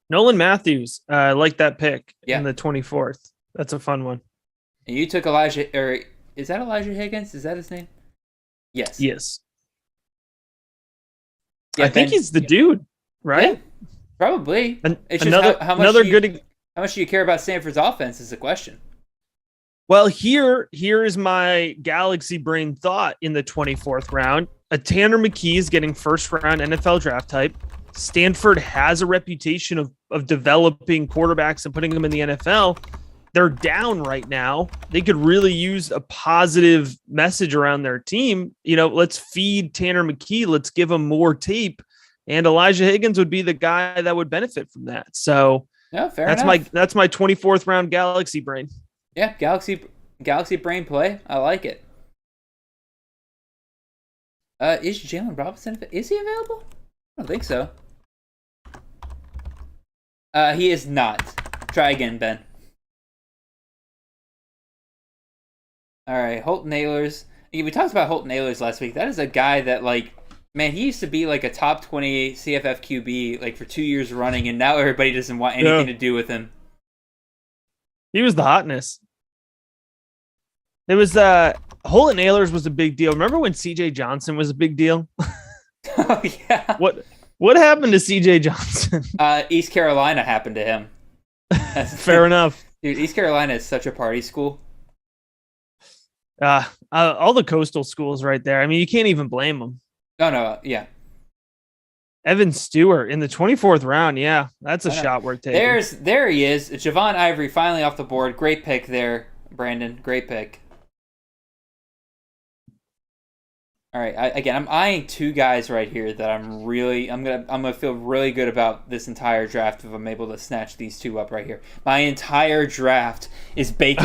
Nolan Matthews. I like that pick in the 24th. That's a fun one. And you took Elijah, or is that Elijah Higgins? Is that his name? Yes. Yes. Yeah, I think he's the dude, right? Yeah, probably. It's another just how much how much do you care about Stanford's offense is the question. Well, here is my galaxy brain thought in the 24th round. A Tanner McKee is getting first round NFL draft type. Stanford has a reputation of developing quarterbacks and putting them in the NFL. They're down right now. They could really use a positive message around their team. Let's feed Tanner McKee. Let's give him more tape. And Elijah Higgins would be the guy that would benefit from that. So fair enough. That's my 24th round galaxy brain. Yeah, galaxy brain play. I like it. Is Jalen Robinson? Is he available? I don't think so. He is not. Try again, Ben. All right, Holt Nailers. We talked about Holt Nailers last week. That is a guy that, man, he used to be a top 20 CFF QB for 2 years running, and now everybody doesn't want anything to do with him. He was the hotness. It was Holt Nailers was a big deal. Remember when CJ Johnson was a big deal? Oh yeah. What happened to CJ Johnson? East Carolina happened to him. Fair enough. Dude, East Carolina is such a party school. I All the coastal schools right there. I mean, you can't even blame them. No, yeah. Evan Stewart in the 24th round. Yeah, that's a shot worth taking. There he is. Javon Ivory finally off the board. Great pick there, Brandon. Great pick. All right, I'm eyeing two guys right here that I'm gonna feel really good about this entire draft if I'm able to snatch these two up right here. My entire draft is banking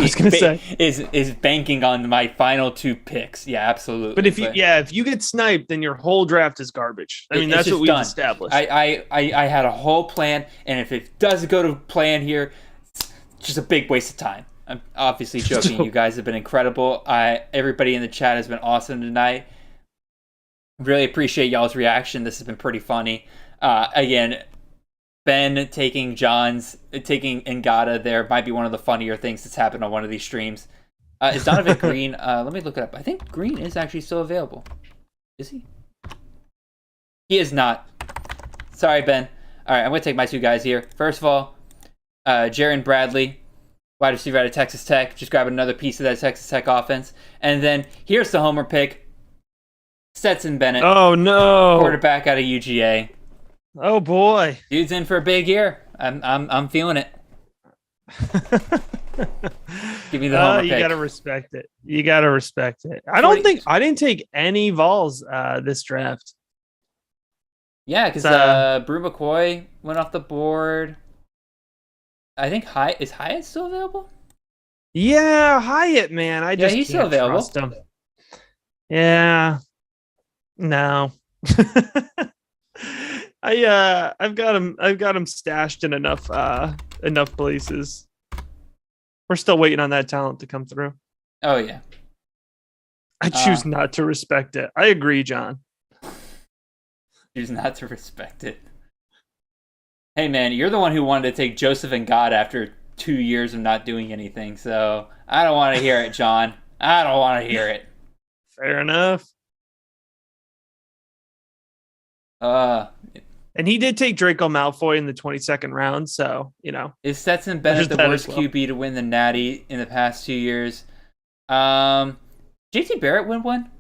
on my final two picks. Yeah, absolutely. But if you get sniped, then your whole draft is garbage. I mean, that's what we've established. I had a whole plan, and if it doesn't go to plan here, it's just a big waste of time. I'm obviously joking. You guys have been incredible. Everybody in the chat has been awesome tonight. Really appreciate y'all's reaction. This has been pretty funny. Again, Ben taking Ngata there might be one of the funnier things that's happened on one of these streams. Is Donovan Green? Let me look it up. I think Green is actually still available. Is he? He is not. Sorry, Ben. All right, I'm going to take my two guys here. First of all, Jaron Bradley, wide receiver out of Texas Tech. Just grab another piece of that Texas Tech offense. And then here's the homer pick. Stetson Bennett. Oh, no. Quarterback out of UGA. Oh, boy. Dude's in for a big year. I'm feeling it. Give me the homer pick. You gotta respect it. I didn't take any Vols this draft. Yeah, because Brew McCoy went off the board. I think is Hyatt still available? Yeah, Hyatt, man. He's still available. Trust him. Yeah. No. I've got him stashed in enough places. We're still waiting on that talent to come through. Oh yeah. I choose not to respect it. I agree, John. Choose not to respect it. Hey man, you're the one who wanted to take Joseph and God after 2 years of not doing anything, so I don't want to hear it, John. I don't want to hear it. Fair enough. And he did take Draco Malfoy in the 22nd round, so, Is Stetson Bennett the worst QB to win the Natty in the past 2 years? JT Barrett win one?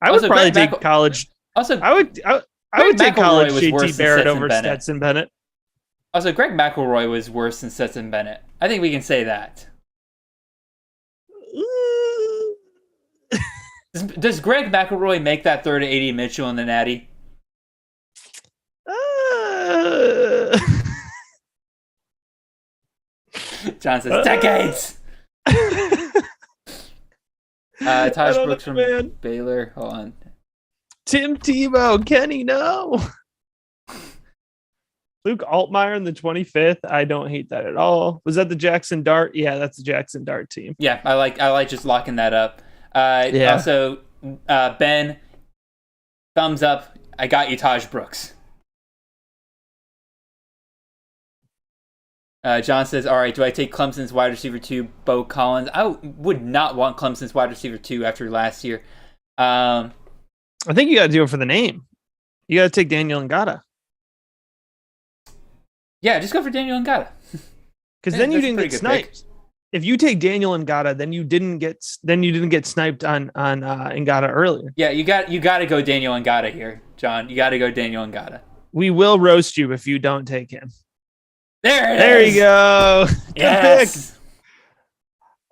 I would probably take college. Also, I would take college JT Barrett over Stetson Bennett. Also, Greg McElroy was worse than Stetson Bennett. I think we can say that. Does Greg McElroy make that throw to A.D. Mitchell in the Natty? John says, decades! Taj Brooks from Baylor. Hold on. Tim Tebow. Kenny, no. Luke Altmaier in the 25th. I don't hate that at all. Was that the Jackson Dart? Yeah, that's the Jackson Dart team. Yeah, I like just locking that up. Also, Ben, thumbs up. I got you, Taj Brooks. John says, all right, do I take Clemson's wide receiver 2, Bo Collins? I would not want Clemson's wide receiver 2 after last year. I think you got to do it for the name. You got to take Daniel Ngata. Yeah, just go for Daniel Ngata. Because then you didn't get sniped. If you take Daniel Ngata, then you didn't get sniped on Ngata earlier. Yeah, you got to go Daniel Ngata here, John. You got to go Daniel Ngata. We will roast you if you don't take him. There you go. Good yes. pick.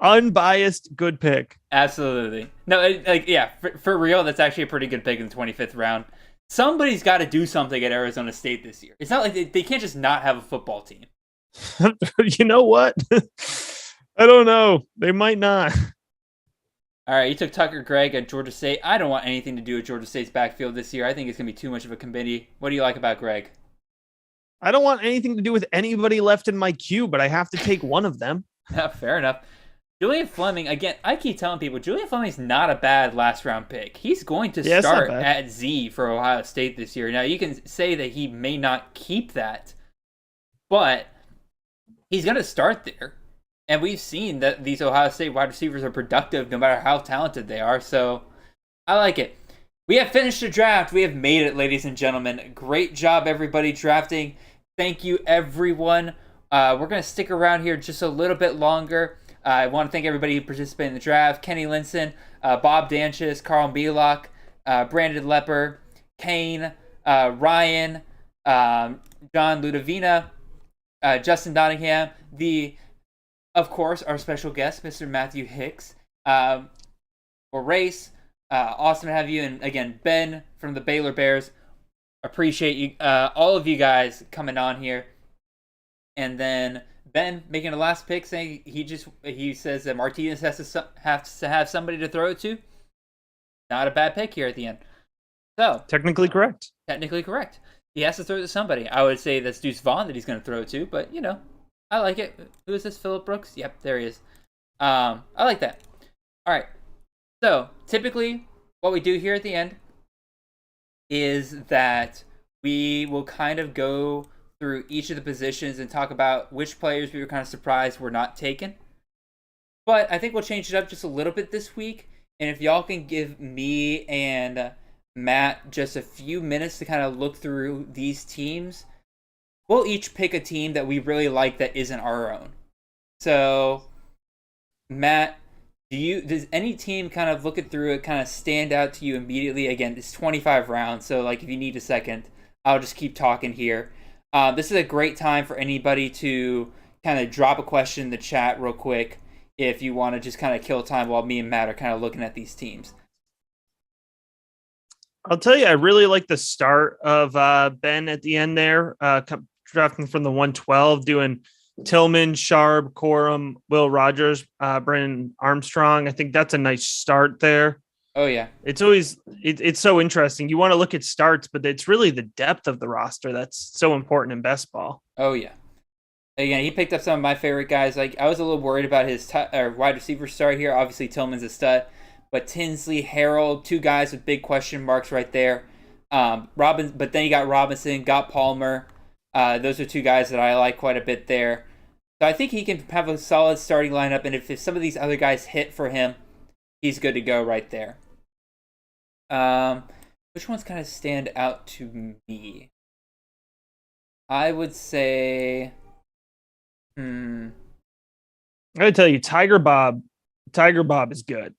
Unbiased, good pick. Absolutely. No, for real, that's actually a pretty good pick in the 25th round. Somebody's got to do something at Arizona State this year. It's not like they can't just not have a football team. You know what? I don't know. They might not. All right, you took Tucker Gregg at Georgia State. I don't want anything to do with Georgia State's backfield this year. I think it's going to be too much of a committee. What do you like about Gregg? I don't want anything to do with anybody left in my queue, but I have to take one of them. Yeah, fair enough. Julian Fleming, again, I keep telling people, Julian Fleming's not a bad last-round pick. He's going to start at Z for Ohio State this year. Now, you can say that he may not keep that, but he's going to start there. And we've seen that these Ohio State wide receivers are productive no matter how talented they are. So I like it. We have finished the draft. We have made it, ladies and gentlemen. Great job, everybody, drafting. Thank you, everyone. We're going to stick around here just a little bit longer. I want to thank everybody who participated in the draft. Kenny Linson, Bob Danchis, Carl Beelock, Brandon Lepper, Kane, Ryan, John Ludovina, Justin Donningham, of course, our special guest, Mr. Matthew Hicks, or Race. Awesome to have you. And again, Ben from the Baylor Bears. Appreciate you, all of you guys coming on here. And then Ben making a last pick, saying he says that Martinez has to have somebody to throw it to. Not a bad pick here at the end. So technically correct. He has to throw it to somebody. I would say that's Deuce Vaughn that he's going to throw it to, but I like it. Who is this? Phillip Brooks? Yep, there he is. I like that. All right. So typically, what we do here at the end is that we will kind of go through each of the positions and talk about which players we were kind of surprised were not taken. But I think we'll change it up just a little bit this week. And if y'all can give me and Matt just a few minutes to kind of look through these teams, we'll each pick a team that we really like that isn't our own. So, Matt, does any team kind of looking through it kind of stand out to you immediately? Again, it's 25 rounds, so like if you need a second, I'll just keep talking here. This is a great time for anybody to kind of drop a question in the chat real quick if you want to just kind of kill time while me and Matt are kind of looking at these teams. I'll tell you, I really like the start of Ben at the end there, drafting from the 112, doing Tillman, Sharp, Corum, Will Rogers, Brennan Armstrong. I think that's a nice start there. Oh, yeah. It's always it's so interesting. You want to look at starts, but it's really the depth of the roster that's so important in best ball. Oh, yeah. Again, he picked up some of my favorite guys. Like I was a little worried about his wide receiver start here. Obviously, Tillman's a stud. But Tinsley, Harold, two guys with big question marks right there. But then you got Robinson, got Palmer. Those are two guys that I like quite a bit there. So I think he can have a solid starting lineup. And if some of these other guys hit for him, he's good to go right there. Which ones kind of stand out to me? I would say, I gotta tell you, Tiger Bob is good.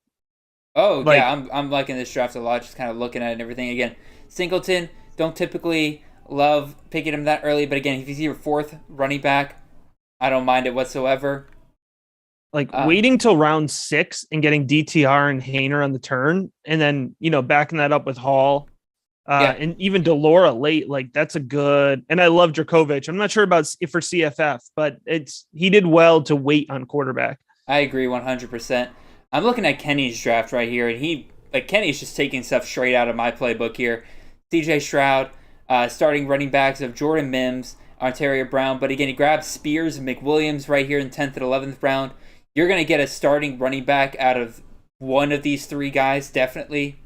Oh, yeah, I'm liking this draft a lot, just kind of looking at it and everything. Again, Singleton, don't typically love picking him that early, but again, if he's your fourth running back, I don't mind it whatsoever. Waiting till round 6 and getting DTR and Hainer on the turn, and then, backing that up with Hall, and even Delora late, that's a good, and I love Dracovic. I'm not sure about for CFF, but he did well to wait on quarterback. I agree 100%. I'm looking at Kenny's draft right here, and Kenny's just taking stuff straight out of my playbook here. CJ Stroud, starting running backs of Jordan Mims, Ontario Brown, but again, he grabs Spears and McWilliams right here in 10th and 11th round. You're going to get a starting running back out of one of these three guys, definitely.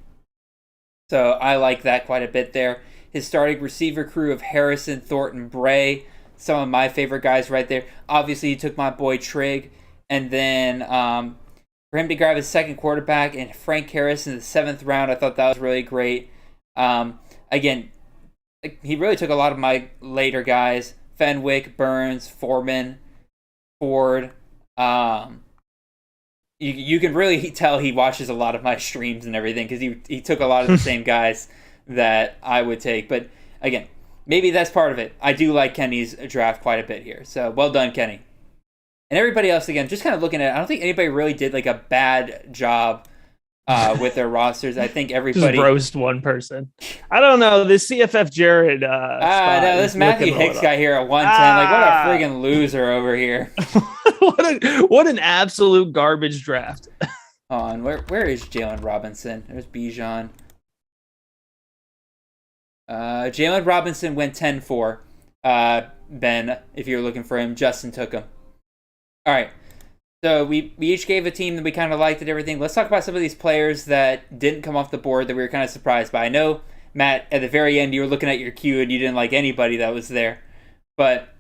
So I like that quite a bit there. His starting receiver crew of Harrison, Thornton, Bray, some of my favorite guys right there. Obviously, he took my boy Trigg, and then for him to grab his second quarterback and Frank Harris in the 7th round, I thought that was really great. Again, he really took a lot of my later guys: Fenwick, Burns, Foreman, Ford. You can really tell he watches a lot of my streams and everything because he took a lot of the same guys that I would take. But again, maybe that's part of it. I do like Kenny's draft quite a bit here. So well done, Kenny. And everybody else, again, just kind of looking at it, I don't think anybody really did a bad job with their rosters. I think everybody... Just roast one person. I don't know. This CFF Jared... no, this Matthew Hicks guy here at 110. What a friggin' loser over here. what an absolute garbage draft. Hold on, where is Jalen Robinson? There's Bijan. Jalen Robinson went 10-4. Ben, if you're looking for him, Justin took him. All right, so we each gave a team that we kind of liked and everything. Let's talk about some of these players that didn't come off the board that we were kind of surprised by. I know, Matt, at the very end, you were looking at your queue and you didn't like anybody that was there. But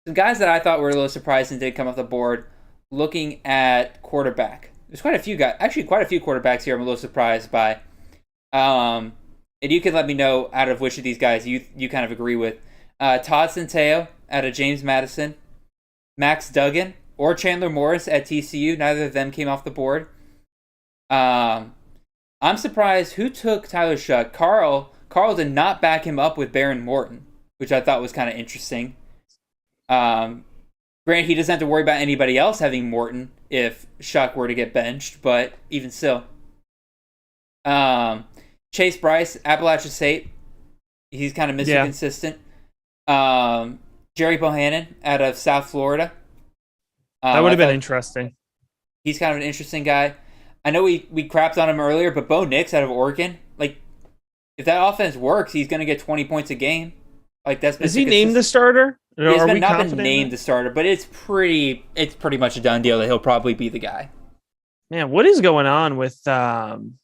the guys that I thought were a little surprised and did come off the board, looking at quarterback. There's quite a few guys, actually quite a few quarterbacks here I'm a little surprised by. And you can let me know out of which of these guys you kind of agree with. Todd Centeio out of James Madison. Max Duggan or Chandler Morris at TCU. Neither of them came off the board. I'm surprised who took Tyler Shuck. Carl did not back him up with Baron Morton, which I thought was kind of interesting. Granted, he doesn't have to worry about anybody else having Morton if Shuck were to get benched, but even still. Chase Bryce, Appalachia State. He's kind of Mr. Consistent. Jerry Bohannon out of South Florida. That would have been interesting. He's kind of an interesting guy. I know we crapped on him earlier, but Bo Nix out of Oregon, like, if that offense works, he's going to get 20 points a game. Like, that's is he named the starter? He's not been named the starter, but it's pretty much a done deal that he'll probably be the guy. Man, what is going on with Thompson?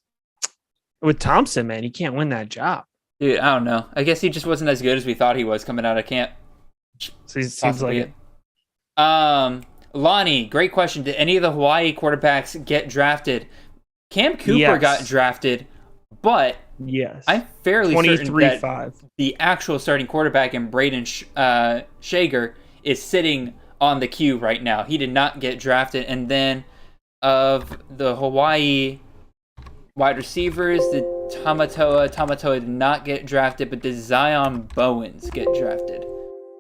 Man, he can't win that job. Dude, I don't know. I guess he just wasn't as good as we thought he was coming out of camp. Seems like it. Lonnie, great question. Did any of the Hawaii quarterbacks get drafted? Cam Cooper got drafted, but I'm fairly certain that the actual starting quarterback in Braden Shager is sitting on the queue right now. He did not get drafted. And then of the Hawaii wide receivers, the Tamatoa did not get drafted, but did Zion Bowens get drafted?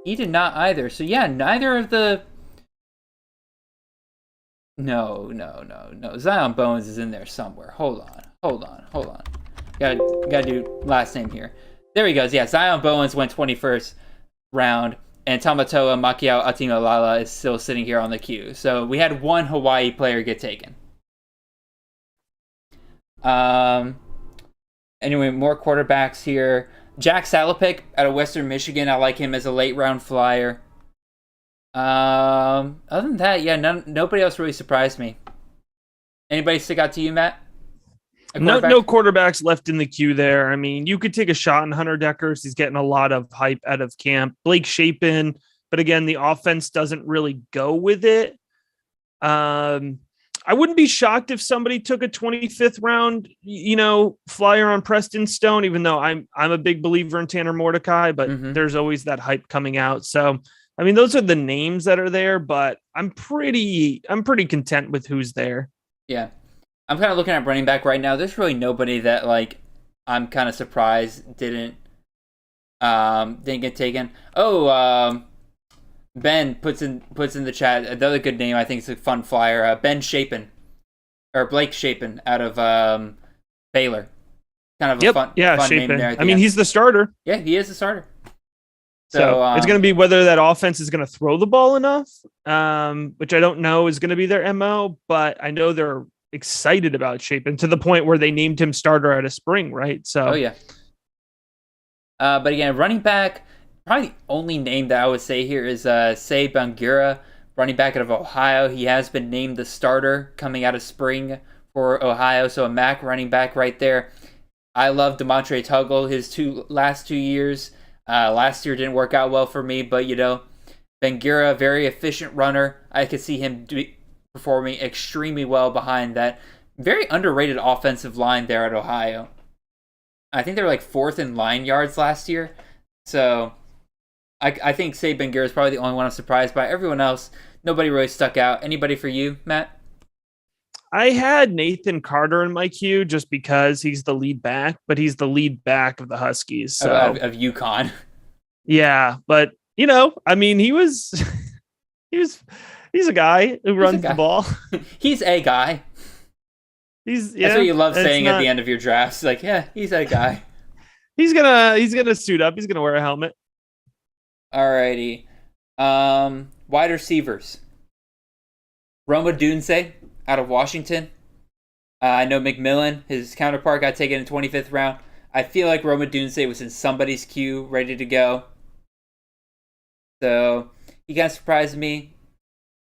He did not either. So yeah, neither of the... No. Zion Bowens is in there somewhere. Hold on. Gotta do last name here. There he goes. Yeah, Zion Bowens went 21st round, and Tamatoa Makiao Atimalala is still sitting here on the queue. So we had one Hawaii player get taken. Anyway, more quarterbacks here. Jack Salopek out of Western Michigan. I like him as a late round flyer. Other than that, yeah, nobody else really surprised me. Anybody stick out to you, Matt? No quarterbacks left in the queue there. I mean, you could take a shot on Hunter Deckers. He's getting a lot of hype out of camp. Blake Shapen, but again, the offense doesn't really go with it. I wouldn't be shocked if somebody took a 25th round, flyer on Preston Stone, even though I'm a big believer in Tanner Mordecai, but there's always that hype coming out. So, I mean, those are the names that are there, but I'm pretty content with who's there. Yeah. I'm kind of looking at running back right now. There's really nobody that, like, I'm kind of surprised didn't get taken. Ben puts in the chat another good name. I think it's a fun flyer. Ben Shapen, or Blake Shapen out of Baylor. Kind of a fun name there. I mean, he's the starter. Yeah, he is the starter. So it's going to be whether that offense is going to throw the ball enough, which I don't know is going to be their MO, but I know they're excited about Shapen to the point where they named him starter out of spring, right? So, but again, running back, probably the only name that I would say here is Say Bangura, running back out of Ohio. He has been named the starter coming out of spring for Ohio, so a MAC running back right there. I love DeMontre Tuggle his last 2 years. Last year didn't work out well for me, but Bangura, very efficient runner. I could see him performing extremely well behind that very underrated offensive line there at Ohio. I think they were like 4th in line yards last year. So I think Say Bangura is probably the only one I'm surprised by. Everyone else, nobody really stuck out. Anybody for you, Matt? I had Nathan Carter in my queue just because he's the lead back, but he's the lead back of the Huskies. So. Of UConn. Yeah, but I mean, he's a guy who runs the ball. He's a guy. That's what you love saying at the end of your drafts. Like, yeah, he's a guy. He's gonna suit up. He's gonna wear a helmet. Alrighty. Wide receivers. Roma Dunze out of Washington. I know McMillan, his counterpart, got taken in 25th round. I feel like Roma Dunze was in somebody's queue, ready to go. So he kind of surprised me.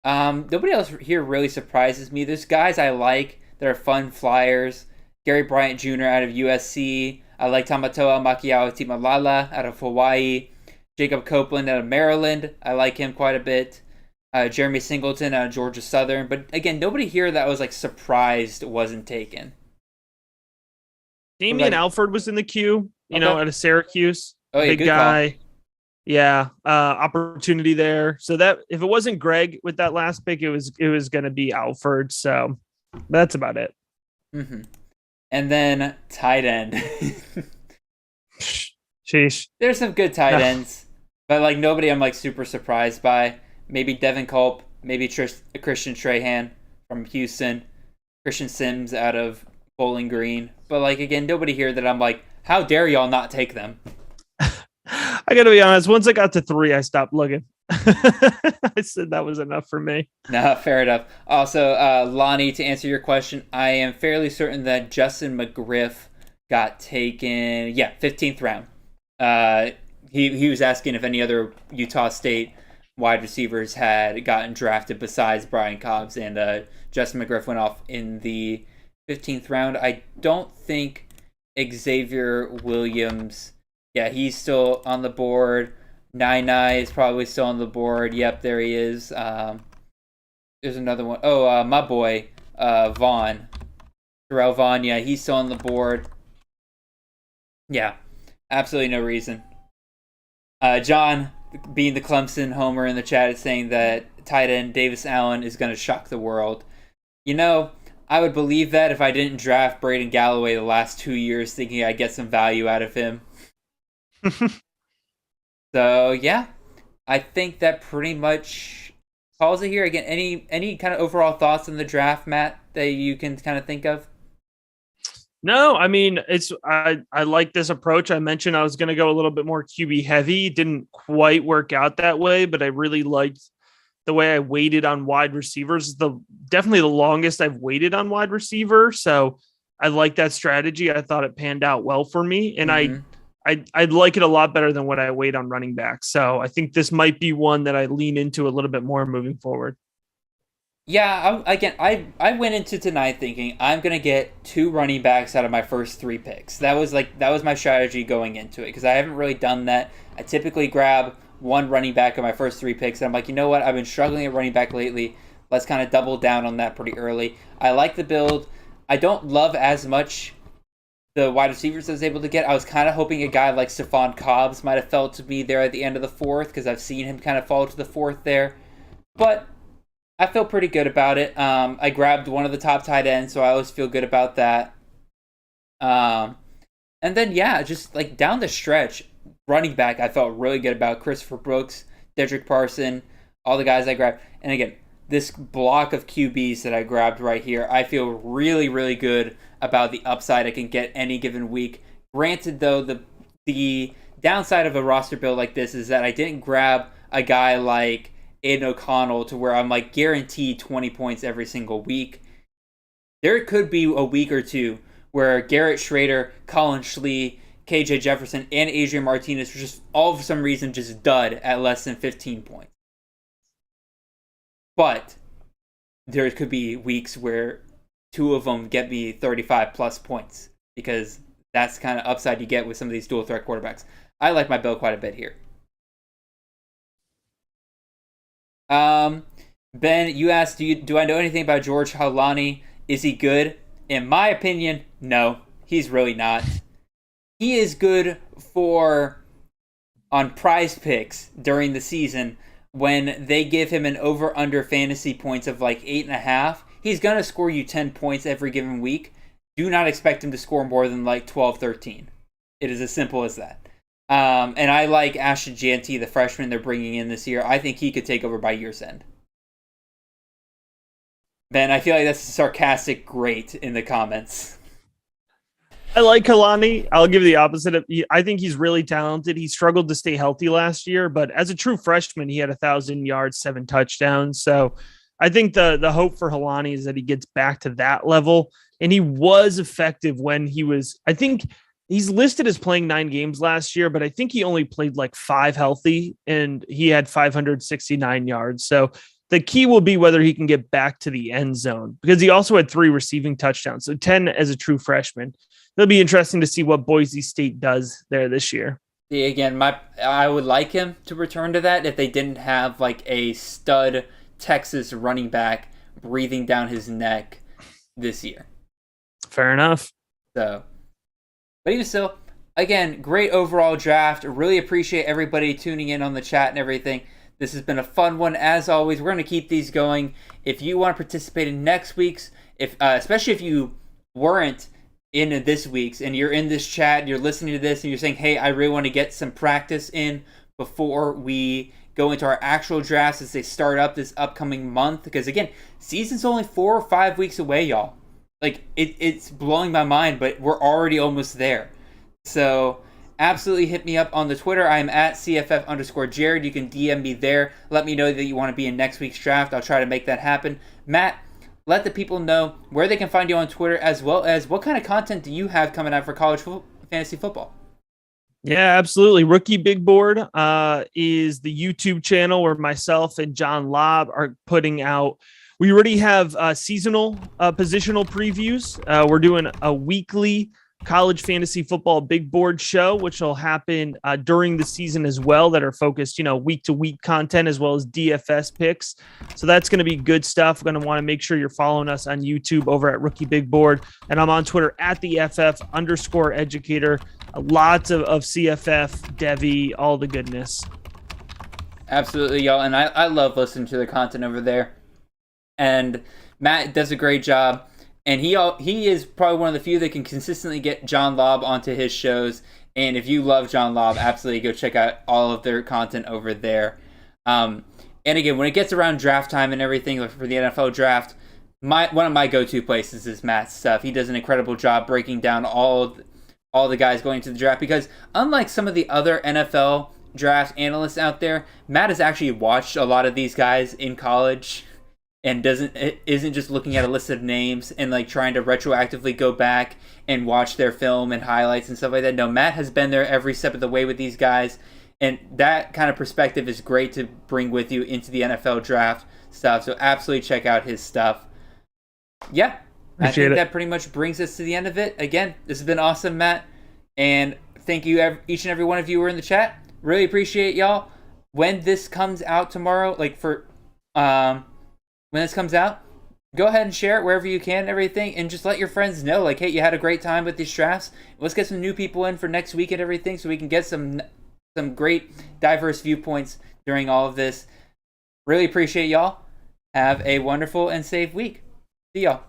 Nobody else here really surprises me. There's guys I like that are fun flyers. Gary Bryant Jr. out of USC. I like Tamatoa Makiao Timalala out of Hawaii. Jacob Copeland out of Maryland. I like him quite a bit. Jeremy Singleton out of Georgia Southern. But again, nobody here that was like surprised wasn't taken. Damian Alford was in the queue, out of Syracuse. Oh, yeah, big guy. Call. opportunity there. So that if it wasn't Greg with that last pick, it was going to be Alford. So that's about it. Mm-hmm. And then tight end. Sheesh. There's some good tight ends, but like nobody I'm like super surprised by. Maybe Devin Culp, maybe Christian Strahan from Houston, Christian Sims out of Bowling Green. But like again, nobody here that I'm like, how dare y'all not take them? I got to be honest. Once I got to 3, I stopped looking. I said that was enough for me. No, fair enough. Also, Lonnie, to answer your question, I am fairly certain that Justin McGriff got taken, 15th round. He was asking if any other Utah State wide receivers had gotten drafted besides Brian Cobbs, and Justin McGriff went off in the 15th round. I don't think Xavier Williams, he's still on the board. Nai is probably still on the board. Yep, there he is. There's another one. Oh, my boy, Vaughn. Terrell Vaughn, he's still on the board. Yeah, absolutely no reason. John, being the Clemson homer in the chat, is saying that tight end Davis Allen is going to shock the world. I would believe that if I didn't draft Braden Galloway the last 2 years thinking I'd get some value out of him. So, I think that pretty much calls it here. Again, any kind of overall thoughts on the draft, Matt, that you can kind of think of? No, I mean, I like this approach. I mentioned I was going to go a little bit more QB heavy. Didn't quite work out that way, but I really liked the way I waited on wide receivers. Definitely the longest I've waited on wide receiver. So I like that strategy. I thought it panned out well for me, and I'd like it a lot better than what I wait on running back. So I think this might be one that I lean into a little bit more moving forward. Yeah, I went into tonight thinking I'm going to get 2 running backs out of my first 3 picks. That was my strategy going into it, because I haven't really done that. I typically grab 1 running back in my first 3 picks, and I'm like, you know what? I've been struggling at running back lately. Let's kind of double down on that pretty early. I like the build. I don't love as much the wide receivers I was able to get. I was kind of hoping a guy like Stephon Cobbs might have fell to me there at the end of the 4th, because I've seen him kind of fall to the 4th there. But I feel pretty good about it. I grabbed one of the top tight ends, so I always feel good about that. And then, just like down the stretch, running back, I felt really good about Christopher Brooks, Dedrick Parson, all the guys I grabbed. And again, this block of QBs that I grabbed right here, I feel really, really good about the upside I can get any given week. Granted, though, the downside of a roster build like this is that I didn't grab a guy like Aiden O'Connell to where I'm like guaranteed 20 points every single week. There could be a week or two where Garrett Schrader, Colin Schlee, KJ Jefferson, and Adrian Martinez were just all for some reason just dud at less than 15 points. But there could be weeks where 2 of them get me 35 plus points, because that's the kind of upside you get with some of these dual threat quarterbacks. I like my build quite a bit here. Ben, you asked, do I know anything about George Halani? Is he good? In my opinion, no, he's really not. He is good on prize picks during the season when they give him an over-under fantasy points of like 8.5. He's going to score you 10 points every given week. Do not expect him to score more than like 12, 13. It is as simple as that. And I like Ashton Jeanty, the freshman they're bringing in this year. I think he could take over by year's end. Ben, I feel like that's a sarcastic great in the comments. I like Kalani. I'll give the opposite. I think he's really talented. He struggled to stay healthy last year, but as a true freshman, he had 1,000 yards, 7 touchdowns. So I think the hope for Halani is that he gets back to that level. And he was effective when he was, I think he's listed as playing 9 games last year, but I think he only played like 5 healthy, and he had 569 yards. So the key will be whether he can get back to the end zone, because he also had 3 receiving touchdowns. So 10 as a true freshman. It'll be interesting to see what Boise State does there this year. See, again, I would like him to return to that if they didn't have like a stud Texas running back breathing down his neck this year. Fair enough. So, but even still, again, great overall draft. Really appreciate everybody tuning in on the chat and everything. This has been a fun one as always. We're going to keep these going. If you want to participate in next week's, especially if you weren't in this week's and you're in this chat and you're listening to this and you're saying, hey, I really want to get some practice in before we go into our actual drafts as they start up this upcoming month. Because again, season's only 4 or 5 weeks away, y'all. Like, it's blowing my mind, but we're already almost there. So absolutely hit me up on the Twitter. I'm at CFF_Jared. You can DM me there. Let me know that you want to be in next week's draft. I'll try to make that happen. Matt, let the people know where they can find you on Twitter, as well as what kind of content do you have coming out for college fantasy football? Yeah, absolutely. Rookie Big Board is the YouTube channel where myself and John Lobb are putting out. We already have seasonal positional previews. We're doing a weekly college fantasy football big board show, which will happen during the season as well, that are focused, week to week content as well as DFS picks. So that's going to be good stuff. We're going to want to make sure you're following us on YouTube over at Rookie Big Board. And I'm on Twitter at the FF_educator. Lots of CFF, Devi, all the goodness. Absolutely, y'all. And I love listening to the content over there. And Matt does a great job. And he is probably one of the few that can consistently get John Lobb onto his shows. And if you love John Lobb, absolutely go check out all of their content over there. And again, when it gets around draft time and everything, like for the NFL draft, one of my go-to places is Matt's stuff. He does an incredible job breaking down all the guys going to the draft, because unlike some of the other NFL draft analysts out there, Matt has actually watched a lot of these guys in college and isn't just looking at a list of names and like trying to retroactively go back and watch their film and highlights and stuff like that. No, Matt has been there every step of the way with these guys, and that kind of perspective is great to bring with you into the NFL draft stuff. So absolutely check out his stuff. Yeah, I think that pretty much brings us to the end of it. Again, this has been awesome, Matt, and thank you each and every one of you who are in the chat. Really appreciate y'all. When this comes out tomorrow, when this comes out, go ahead and share it wherever you can and everything, and just let your friends know, like, hey, you had a great time with these drafts. Let's get some new people in for next week and everything, so we can get some great diverse viewpoints during all of this. Really appreciate y'all. Have a wonderful and safe week. See y'all.